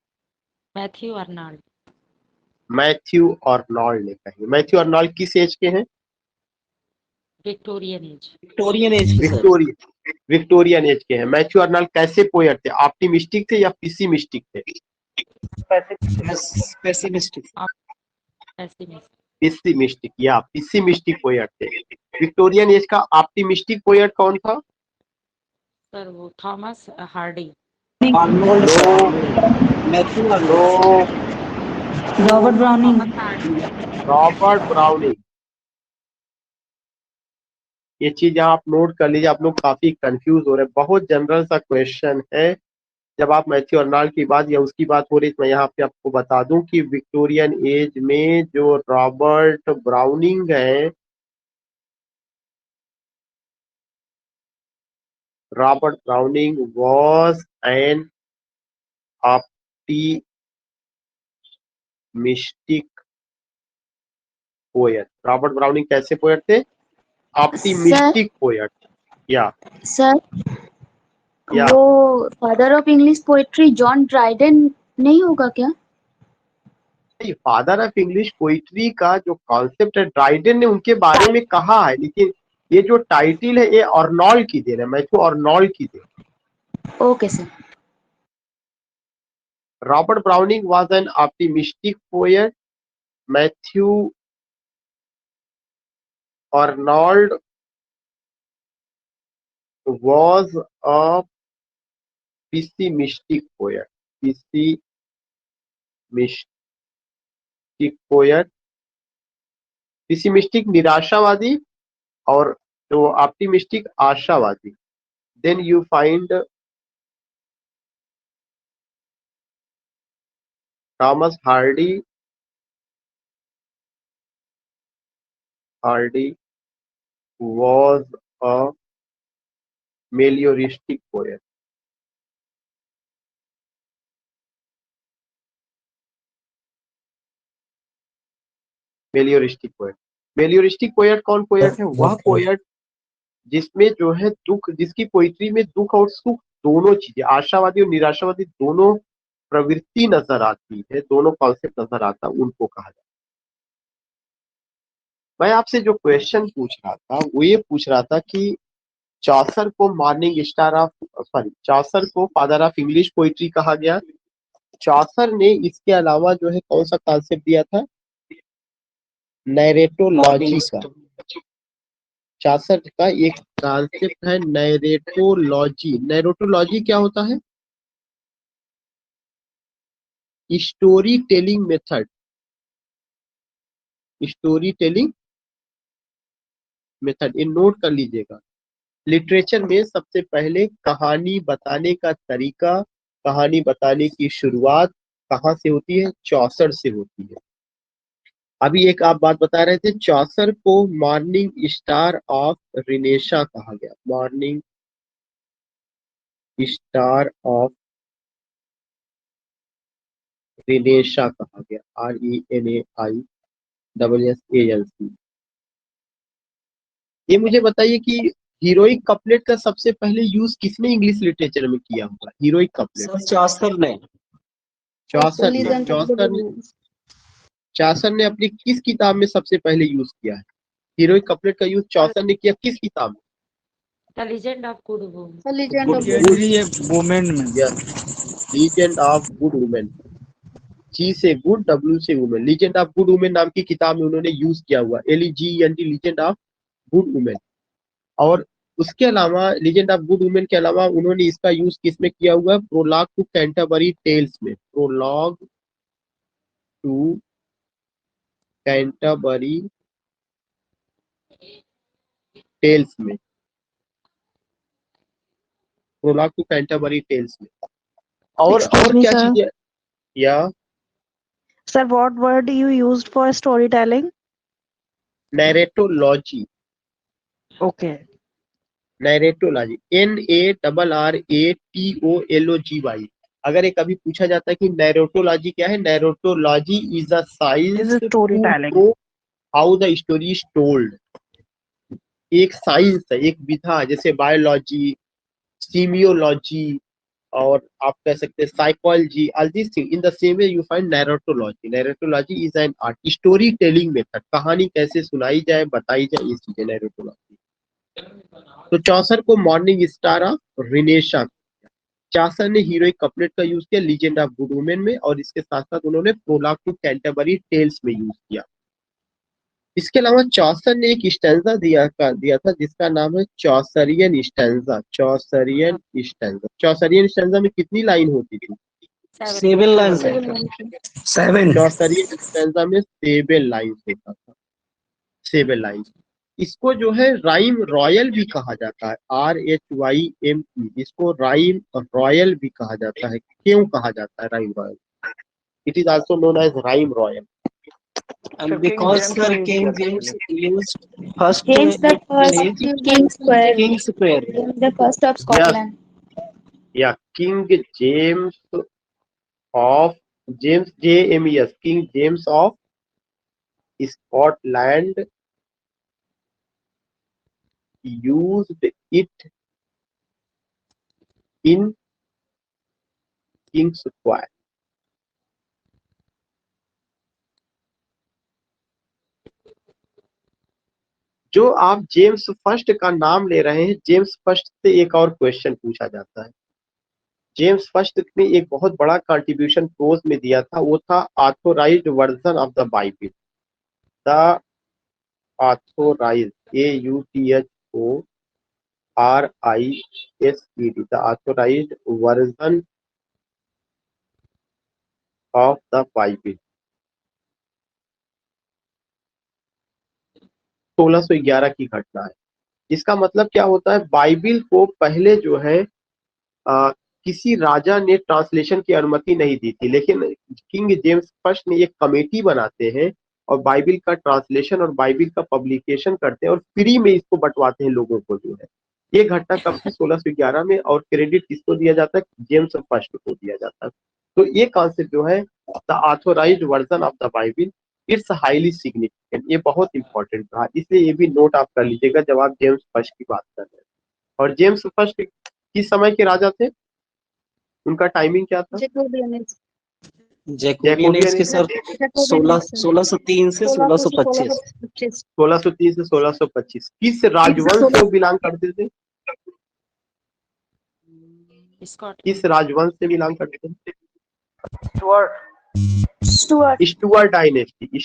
Matthew Arnold. Matthew Arnold ने कही। मैथ्यू अर्नोल्ड किस एज के हैं? Victorian age. Victorian age sir, Victorian age के हैं। मैथ्यू अर्नोल्ड कैसे पोएट थे? ऑप्टिमिस्टिक थे या पिसिमिस्टिक थे? पेसिमिस्टिक। पिसिमिस्टिक, या पिसिमिस्टिक पोएट थे। विक्टोरियन एज का ऑप्टिमिस्टिक पोएट कौन था? सर वो Thomas Hardy. Arnold, Matthew Arnold, Robert browning. Robert browning. ये चीज यहाँ आप नोट कर लीजिए, आप लोग काफी कंफ्यूज हो रहे हैं, बहुत जनरल सा क्वेश्चन है। जब आप मैथ्यू अर्नोल्ड की बात या उसकी बात हो रही है, तो मैं यहाँ पे आपको बता दूं कि विक्टोरियन एज में जो रॉबर्ट ब्राउनिंग है, Robert Browning was an optimistic poet. Robert browning कैसे पोएट थे? Optimistic poet. या सर, या वो father of English poetry John Dryden नहीं होगा क्या? फादर ऑफ इंग्लिश पोइट्री का जो कॉन्सेप्ट है, ड्राइडन ने उनके बारे में कहा है, लेकिन ये जो टाइटल है ये अर्नोल्ड की देन है, मैथ्यू अर्नोल्ड की देन। Okay sir. Robert Browning was an optimistic poet. Matthew Arnold was a pessimistic poet. Poet, pessimistic निराशावादी, और जो ऑप्टिमिस्टिक आशावादी। Then you find Thomas Hardy was a melioristic poet. Melioristic poet. Melioristic poet कौन poet है? वह poet जिसमें जो है दुख, जिसकी पोइट्री में दुख और सुख दोनों चीजें, आशावादी और निराशावादी दोनों प्रवृत्ति नजर आती है, दोनों कॉन्सेप्ट नजर आता है, उनको कहा जाता है। मैं आपसे जो क्वेश्चन पूछ रहा था वो ये पूछ रहा था कि चौसर को मॉर्निंग स्टार ऑफ, सॉरी, चौसर को फादर ऑफ इंग्लिश पोइट्री कहा गया। चौसर ने इसके अलावा जो है कौन सा कॉन्सेप्ट दिया था? नैरेटोलॉजी का। चौसर का एक कॉन्सेप्ट है नैरेटोलॉजी। नैरेटोलॉजी क्या होता है? Story telling method. Story telling method, ये नोट कर लीजिएगा। लिटरेचर में सबसे पहले कहानी बताने का तरीका, कहानी बताने की शुरुआत कहाँ से होती है? चौसर से होती है। अभी एक आप बात बता रहे थे, चौसर को मॉर्निंग स्टार ऑफ रिनेशा कहा गया। मॉर्निंग स्टार ऑफ रिनेशा कहा गया। RENAISSALC। ये मुझे बताइए कि हीरोइक कपलेट का सबसे पहले यूज किसने इंग्लिश लिटरेचर में किया होगा? हीरोइक कपलेट सर चौसर ने। चौसर ने अपनी किस किताब में सबसे पहले यूज किया है? हीरोइक कपलेट का यूज चौसर ने किया किस किताब में? The legend of good woman. Women में। Legend of good women. G से गुड, W से women. Legend of good women नाम की किताब में उन्होंने यूज किया हुआ LEGEND, legend of good women. और उसके अलावा लीजेंड ऑफ गुड वुमेन के अलावा उन्होंने इसका यूज किसमें किया हुआ है? प्रोलॉग टू कैंटरबरी टेल्स में। प्रोलॉग टू कैंटरबरी टेल्स में। प्रोलॉग टू कैंटरबरी टेल्स में। और क्या चीजें? या Sir, what word you used for storytelling? नैरेटोलॉजी। Okay. नैरेटोलॉजी, NARRATOLOGY। अगर ये कभी पूछा जाता है कि नैरेटोलॉजी क्या है? Narratology is a science storytelling. How the story is told. एक साइंस है, एक विधा, जैसे बायोलॉजी, सीमियोलॉजी, और आप कह सकते हैं psychology. All this thing in the same way you find narratology. Narratology is an art, story telling method. कहानी कैसे सुनाई जाए, बताई जाए, ये चीजें नैरेटोलॉजी। तो चौसर को मॉर्निंग स्टार ऑफ रिनेशा। चौसर ने हीरोइक कपलेट का यूज किया लीजेंड ऑफ गुड वुमेन में, और इसके साथ साथ उन्होंने प्रोलॉग टू कैंटरबरी टेल्स में यूज किया। इसके अलावा चौसर ने एक स्टैंजा दिया था जिसका नाम है चौसरियन स्टैंजा। चौसरियन स्टैंजा। चौसरियन स्टैंजा में कितनी लाइन होती थी? 7 लाइन्स। 7। चौसरियन स्टैंजा में 7 लाइन्स होता था। 7 लाइन्स। इसको जो है राइम रॉयल भी कहा जाता है। RHYME। इसको राइम रॉयल भी कहा जाता है। क्यों कहा जाता है rhyme royal? It is also known as rhyme royal. And because Sir King James used first James the first, name King Square, King Square. the first of Scotland. या king James of, James JAMES, king James of Scotland used it in King's Square। जो आप James first का नाम ले रहे हैं, James first से एक और क्वेश्चन पूछा जाता है। जेम्स फर्स्ट ने एक बहुत बड़ा कंट्रीब्यूशन प्रोज में दिया था, वो था authorised version of the Bible. The authorised, AUTHORISED, the authorised version of the Bible. 1611 की घटना है। इसका मतलब क्या होता है? बाइबिल को पहले जो है किसी राजा ने ट्रांसलेशन की अनुमति नहीं दी थी, लेकिन किंग जेम्स फर्स्ट ने एक कमेटी बनाते हैं और बाइबिल का ट्रांसलेशन और बाइबिल का पब्लिकेशन करते हैं और फ्री में इसको बंटवाते हैं लोगों को जो है। ये घटना कब थी? 1611 में। और क्रेडिट किसको दिया जाता है? जेम्स फर्स्ट को दिया जाता है। तो ये कॉन्सेप्ट जो है the authorised version of the Bible, it's highly significant, ये बहुत इंपॉर्टेंट रहा, इसलिए ये भी नोट आप कर लीजिएगा जब आप जेम्स फर्स्ट की बात कर रहे हैं। और जेम्स फर्स्ट किस समय के राजा थे, उनका टाइमिंग क्या था? जैकोबियन के सर 1603 से 1625। 1603 से 1625। किस राजवंश से वो बिलोंग करते थे? किस राजवंश से बिलोंग करते थे? Stuart dynasty.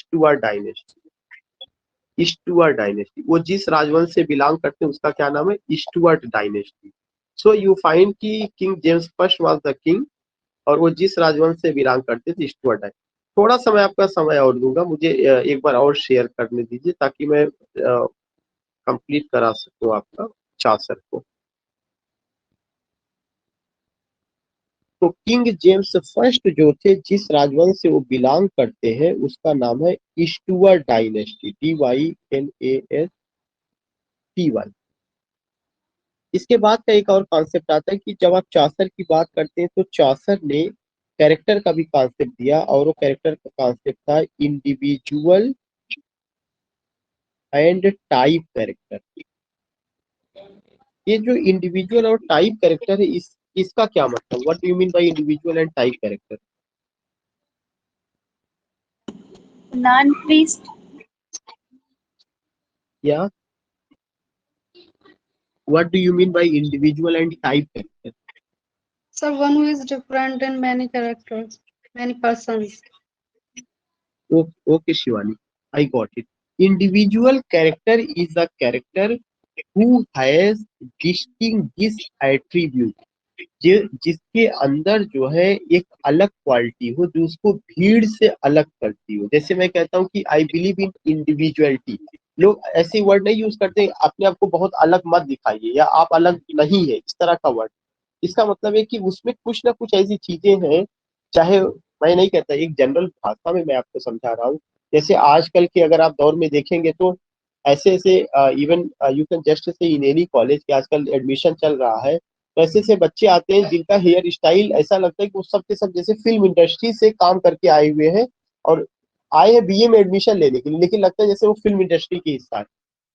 स्टुअर्ट डायनेस्टी, वो जिस राजवंश से बिलोंग करते हैं उसका क्या नाम है? Stuart dynasty. So you find कि king James first was the king, और वो जिस राजवंश से बिलोंग करते थे स्टुअर्ट डायनेस्टी। थोड़ा सा मैं आपका समय और दूंगा, मुझे एक बार और शेयर करने दीजिए ताकि मैं कंप्लीट करा सकूं आपका चासर को। तो किंग जेम्स फर्स्ट जो थे, जिस राजवंश से वो बिलोंग करते हैं उसका नाम है स्टुअर्ट डायनेस्टी, DYNASTY। इसके बाद का एक और कॉन्सेप्ट आता है कि जब आप चासर की बात करते हैं तो चासर ने कैरेक्टर का भी कॉन्सेप्ट दिया, और वो कैरेक्टर का कॉन्सेप्ट था इंडिविजुअल एंड टाइप कैरेक्टर। ये जो इंडिविजुअल और टाइप कैरेक्टर है, इसका क्या मतलब, what do you mean by individual and type character? Non priest. या what do you mean by individual and type character? Sir, one who is different in many characters, many persons. Okay, Shivani, I got it. Individual character is a character who has distinct attribute, जिसके अंदर जो है एक अलग quality हो जो उसको भीड़ से अलग करती हो। जैसे मैं कहता हूँ कि आई बिलीव इन इंडिविजुअलिटी, लोग ऐसे वर्ड नहीं यूज करते, अपने आप को बहुत अलग मत दिखाइए या आप अलग नहीं है, इस तरह का वर्ड। इसका मतलब है कि उसमें कुछ ना कुछ ऐसी चीजें हैं, चाहे मैं नहीं कहता, एक जनरल भाषा में मैं आपको समझा रहा हूँ। जैसे आजकल के अगर आप दौर में देखेंगे तो ऐसे ऐसे even you can just say in any college के आजकल एडमिशन चल रहा है, तो ऐसे ऐसे बच्चे आते हैं जिनका हेयर स्टाइल ऐसा लगता है कि वो सब के सब जैसे फिल्म इंडस्ट्री से काम करके आए हुए हैं, और आए हैं बीए में एडमिशन लेने के लिए, लेकिन लगता है जैसे वो फिल्म इंडस्ट्री के हिस्सा है।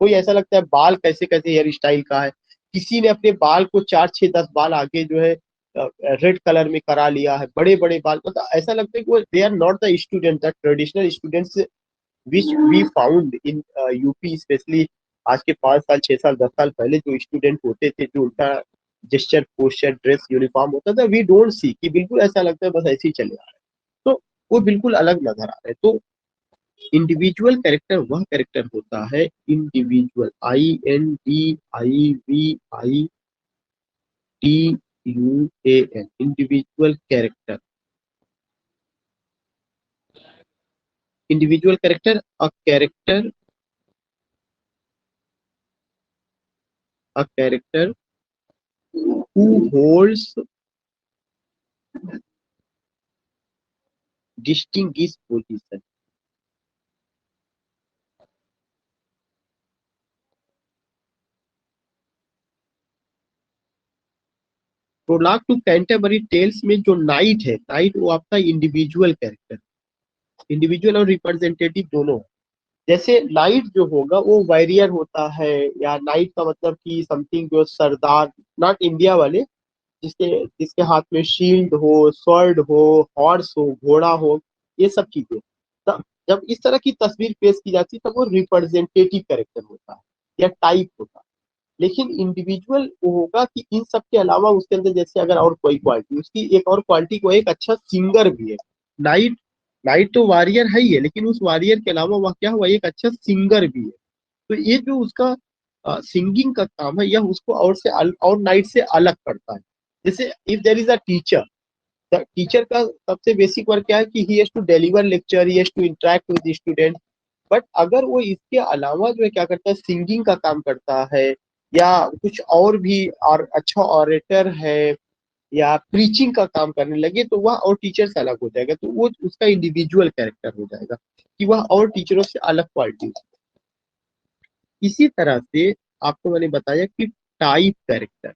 कोई ऐसा लगता है बाल कैसे कैसे हेयर स्टाइल का है, किसी ने अपने बाल को 4 6 10 बाल आगे जो है रेड कलर में करा लिया है, बड़े बड़े बाल, मतलब ऐसा लगता है कि वो they are not the student, the traditional students which we found in UP specially. आज के 5 साल 6 साल 10 साल पहले जो स्टूडेंट होते थे, जो उनका जेस्चर पोस्चर ड्रेस यूनिफॉर्म होता था, वी डोंट सी कि बिल्कुल ऐसा लगता है बस ऐसे ही चले आ रहे हैं, तो वो बिल्कुल अलग नजर आ रहे हैं। तो इंडिविजुअल कैरेक्टर वह कैरेक्टर होता है, individual INDIVIDUAL, individual character. Individual character, a character who holds distinguished position। Prologue to Canterbury tales में जो नाइट है, नाइट वो आपका इंडिविजुअल कैरेक्टर, इंडिविजुअल और रिप्रेजेंटेटिव दोनों। जैसे नाइट जो होगा वो वॉरियर होता है, या नाइट का मतलब कि समथिंग जो सरदार, नॉट इंडिया वाले, जिसके जिसके हाथ में शील्ड हो, स्वॉर्ड हो, हॉर्स हो, घोड़ा हो, ये सब चीजें। तब जब इस तरह की तस्वीर पेश की जाती है तब वो रिप्रेजेंटेटिव कैरेक्टर होता है या टाइप होता है। लेकिन इंडिविजुअल वो होगा कि इन सब के अलावा उसके अंदर जैसे अगर और कोई क्वालिटी, उसकी एक और क्वालिटी को, एक अच्छा सिंगर भी है। नाइट नाइट तो वॉरियर है ही है, लेकिन उस वॉरियर के अलावा वह क्या हुआ, एक अच्छा सिंगर भी है। तो ये जो उसका सिंगिंग का काम है, यह उसको और नाइट से अलग करता है। जैसे if there is a teacher, the teacher का सबसे बेसिक वर्क क्या है कि he has to deliver lecture, he has to interact with student. But अगर वो इसके अलावा जो है क्या करता है, सिंगिंग का काम करता है, या कुछ और भी और अच्छा ऑरेटर है, या प्रीचिंग का काम करने लगे, तो वह और टीचर से अलग हो जाएगा। तो वो उसका इंडिविजुअल कैरेक्टर हो जाएगा कि वह और टीचरों से अलग क्वालिटी। इसी तरह से आपको मैंने बताया कि टाइप कैरेक्टर,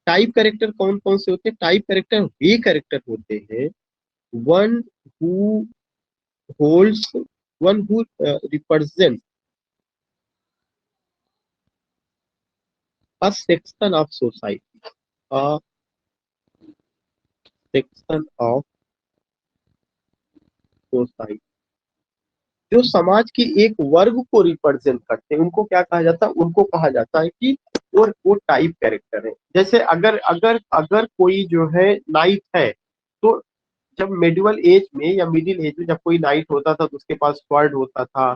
टाइप कैरेक्टर कौन कौन से होते हैं? टाइप कैरेक्टर वे कैरेक्टर होते हैं one who holds one who represents a section of society, a section of society, जो समाज के एक वर्ग को रिप्रेजेंट करते हैं, उनको क्या कहा जाता है? उनको कहा जाता है कि वो टाइप कैरेक्टर है। जैसे अगर अगर अगर कोई जो है नाइट है, तो जब मिडिवल एज में या मिडिल एज में जब कोई नाइट होता था तो उसके पास स्वॉर्ड होता था,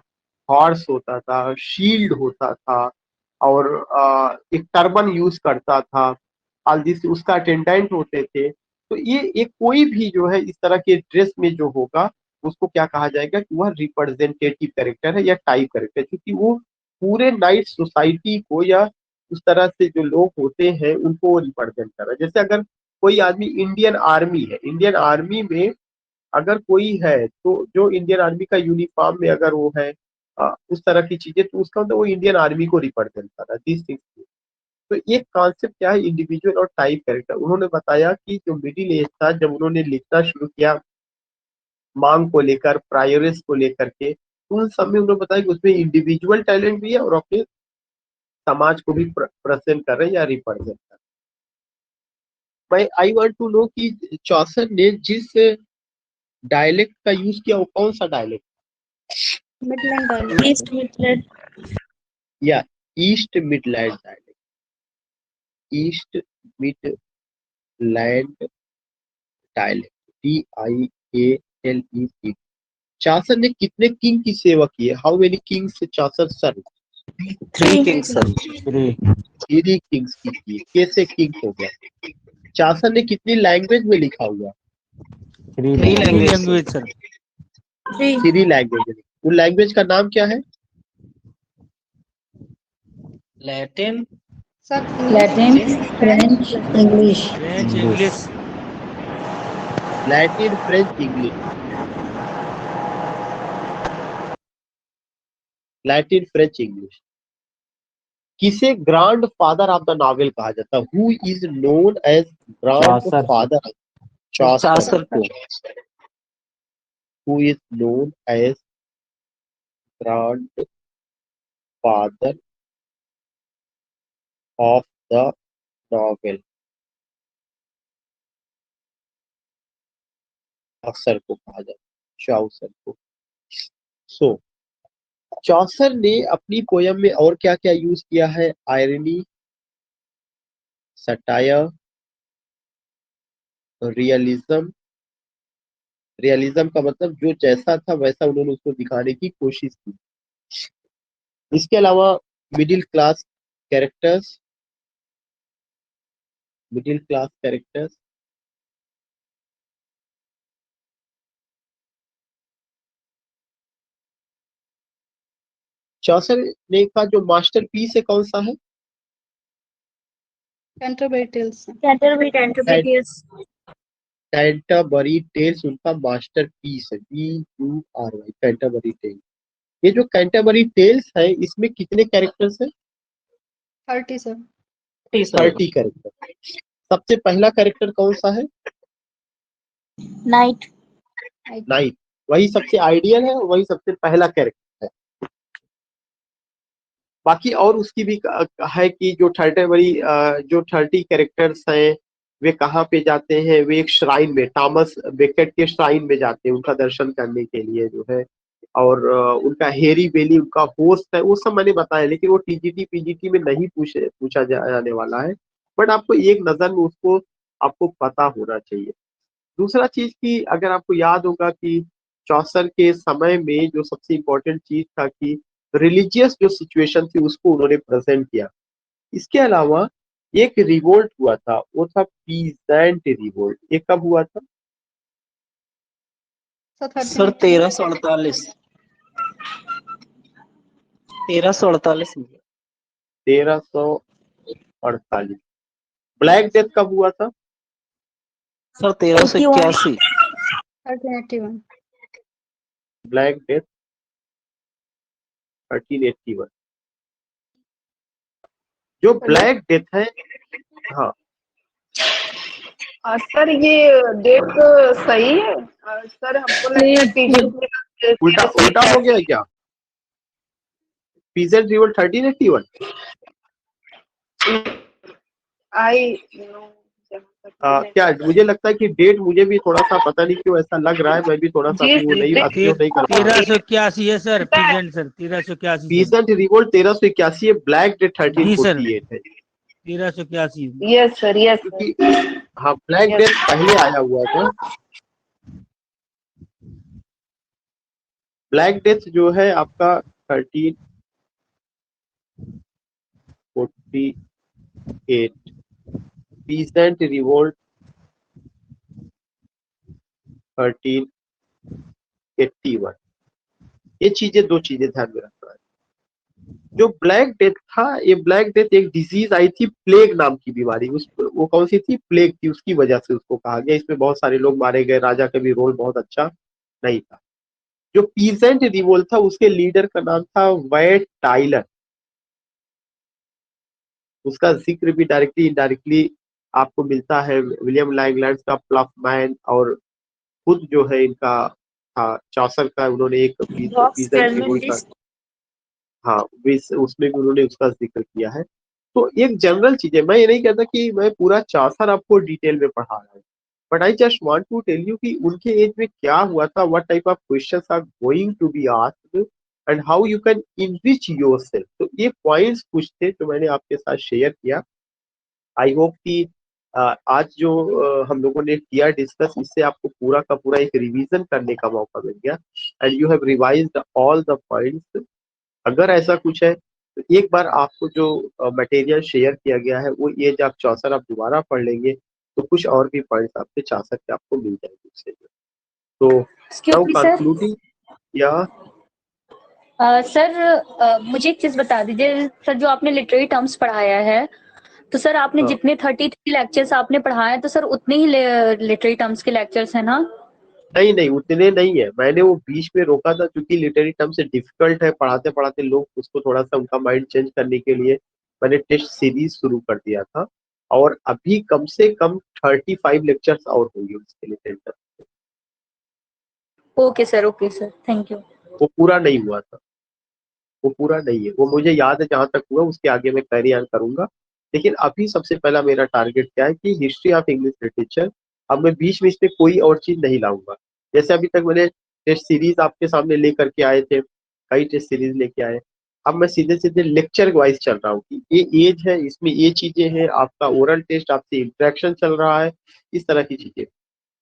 हॉर्स होता था, शील्ड होता था, और एक टर्बन यूज करता था, और जिस उसका अटेंडेंट होते थे। तो ये एक कोई भी जो है इस तरह के ड्रेस में जो होगा उसको क्या कहा जाएगा कि वह रिप्रेजेंटेटिव कैरेक्टर है या टाइप कैरेक्टर, क्योंकि वो पूरे नाइट सोसाइटी को या उस तरह से जो लोग होते हैं उनको वो रिप्रेजेंट कर रहा है। जैसे अगर कोई आदमी इंडियन आर्मी है, इंडियन आर्मी में अगर कोई है तो जो इंडियन आर्मी का यूनिफॉर्म में अगर वो है उस तरह की चीजें, तो उसका मतलब वो इंडियन आर्मी को रिप्रेजेंट कर रहा है। This things. तो ये कॉन्सेप्ट क्या है? इंडिविजुअल और टाइप कैरेक्टर। उन्होंने बताया कि जो मिडिल एज था, जब उन्होंने लिखना शुरू किया मांग को लेकर, प्रायोरिस को लेकर के, तो उन सब में उन्होंने बताया कि उसमें इंडिविजुअल टैलेंट भी है और अपने समाज को भी प्रेजेंट कर रहे हैं या रिप्रेजेंट कर रहे हैं। आई वांट टू नो कि चौसर ने जिस डायलेक्ट का यूज किया वो कौन सा dialect? Midland dialect. East Midland. या East Midland dialect, East Midland dialect, DIALECT। Chaucer ने कितने किंग की सेवा की है? How many kings Chaucer serve? 3 kings, sir. 3 kings की। कैसे किंग हो गया? चासर ने कितनी लैंग्वेज में लिखा हुआ? 3 Three languages, language, sir. 3 language. उन लैंग्वेज का नाम क्या है? Latin, Sir, Latin, French, English. French, English. Latin, French, English. Latin, French, English. किसे grandfather of the novel कहा जाता है? Who is known as grandfather? Chaucer को। Who is known as grandfather of the novel? Chaucer को कहा जाता है, चौसर को। सो चौसर ने अपनी पोयम में और क्या क्या यूज किया है? Irony, satire, realism. रियलिज्म का मतलब जो जैसा था वैसा उन्होंने उसको दिखाने की कोशिश की। इसके अलावा middle class characters, middle class characters, Chaucer ने का जो मास्टरपीस है कौन सा है? Canterbury Tales. Canterbury Tales. Canterbury Tales उनका मास्टरपीस है, BURY, कैंटरबरी टेल्स। ये जो कैंटरबरी टेल्स है इसमें कितने कैरेक्टर्स हैं? 30, sir. 30 कैरेक्टर। सबसे पहला कैरेक्टर कौन सा है? Night. नाइट। वही सबसे आइडियल है, वही सबसे पहला कैरेक्टर है। बाकी और उसकी भी है कि जो 30 कैरेक्टर्स हैं वे कहाँ पे जाते हैं? वे एक श्राइन में, थॉमस बेकेट के श्राइन में जाते हैं उनका दर्शन करने के लिए जो है। और उनका हेरी बेली उनका होस्ट है, वो सब मैंने बताया, लेकिन वो TGT PGT में नहीं पूछा जाने वाला है। बट आपको एक नजर में उसको आपको पता होना चाहिए। दूसरा चीज की अगर आपको याद होगा कि चौसर के समय में जो सबसे इम्पोर्टेंट चीज था कि रिलीजियस जो सिचुएशन थी उसको उन्होंने प्रेजेंट किया। इसके अलावा एक रिवोल्ट हुआ था, वो था पीजेंट रिवोल्ट। ये कब हुआ था? सर 1348। 1348। ब्लैक डेथ कब हुआ था? सर 1381। 1381. Black death 1381। जो ब्लैक डेथ है, हाँ सर ये डेट सही है? सर हमको लगा उल्टा उल्टा हो गया है क्या? Peasant revolt 1381। क्या मुझे लगता है कि डेट मुझे भी थोड़ा सा पता नहीं क्यों ऐसा लग रहा है, मैं भी थोड़ा सा वो नहीं assume नहीं कर पा रहा। 1381 है sir, peasant sir 1381। Peasant revolt 1381 है, ब्लैक डेट 1348 है। 1381। यस सर, यस क्योंकि हाँ ब्लैक डेथ पहले आया हुआ था। ब्लैक डेथ जो है आपका 1348, पीसेंट रिवोल्ट 1381। ये चीजें, दो चीजें ध्यान में रखना है। जो ब्लैक डेथ था, ये ब्लैक डेथ एक डिजीज आई थी, प्लेग नाम की बीमारी। वो कौन सी थी? प्लेग थी, उसकी वजह से उसको कहा गया। इसमें बहुत सारे लोग मारे गए, राजा का भी रोल बहुत अच्छा नहीं था। जो पीसेंट रिवोल्ट था उसके लीडर का नाम था वाइट टाइलर। उसका जिक्र भी डायरेक्टली इनडायरेक्टली आपको मिलता है विलियम लैंगलैंड का प्लफमैन, और खुद जो है इनका था चौसर का, उन्होंने एक पीसेंट रिवोल्ट का, हाँ उसमें भी उन्होंने उसका जिक्र किया है। तो एक जनरल चीज है, मैं ये नहीं कहता कि मैं पूरा चौसर आपको डिटेल में पढ़ा रहा हूँ, but I just want to tell you कि उनके एज में क्या हुआ था, what type of questions are going to be asked and how you can enrich yourself. तो ये पॉइंट्स कुछ थे जो मैंने आपके साथ शेयर किया। आई होप कि आज जो हम लोगों ने किया डिस्कस, इससे आपको पूरा का पूरा एक रिवीजन करने का मौका मिल गया and you have revised all the points. अगर ऐसा कुछ है तो एक बार आपको जो मटेरियल शेयर किया गया है वो ये जब चौसर आप दोबारा पढ़ लेंगे तो कुछ और भी पॉइंट्स आपके चौसर के आपको मिल जाएंगे उससे। तो नाउ कंक्लूडिंग, या सर मुझे एक चीज बता दीजिए सर, जो आपने लिटरेरी टर्म्स पढ़ाया है, तो सर आपने जितने 33 लेक्चर्स आपने पढ़ाए तो सर उतने ही लिटरेरी टर्म्स के लेक्चर्स हैं ना? नहीं उतने नहीं है, मैंने वो बीच में रोका था क्योंकि लिटरेरी टर्म से डिफिकल्ट है, पढ़ाते पढ़ाते लोग उसको थोड़ा सा उनका माइंड चेंज करने के लिए मैंने टेस्ट सीरीज शुरू कर दिया था, और अभी कम से कम 35 लेक्चर्स और होंगे उसके literary term. Okay sir, thank you. वो पूरा नहीं हुआ था, वो पूरा नहीं है, वो मुझे याद है जहां तक हुआ, उसके आगे मैं कैरी ऑन करूंगा। लेकिन अभी सबसे पहला मेरा टारगेट क्या है कि हिस्ट्री ऑफ इंग्लिश लिटरेचर। अब मैं बीच में इसमें कोई और चीज नहीं लाऊंगा। जैसे अभी तक मैंने टेस्ट सीरीज आपके सामने लेकर के आए थे, कई टेस्ट सीरीज लेके आए, अब मैं सीधे सीधे लेक्चर वाइज चल रहा हूँ कि ये एज है, इसमें ये चीजें हैं, आपका ओरल टेस्ट, आपसे इंटरेक्शन चल रहा है, इस तरह की चीजें।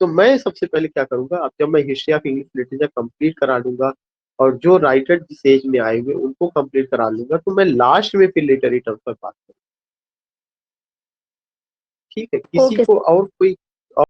तो मैं सबसे पहले क्या करूंगा, अब जब मैं history of English literature complete करा लूंगा और जो राइटर जिस एज में आए हुए उनको कंप्लीट करा लूंगा, तो मैं लास्ट में फिर लिटरेरी टर्म पर बात करूंगा। ठीक है, किसी को और कोई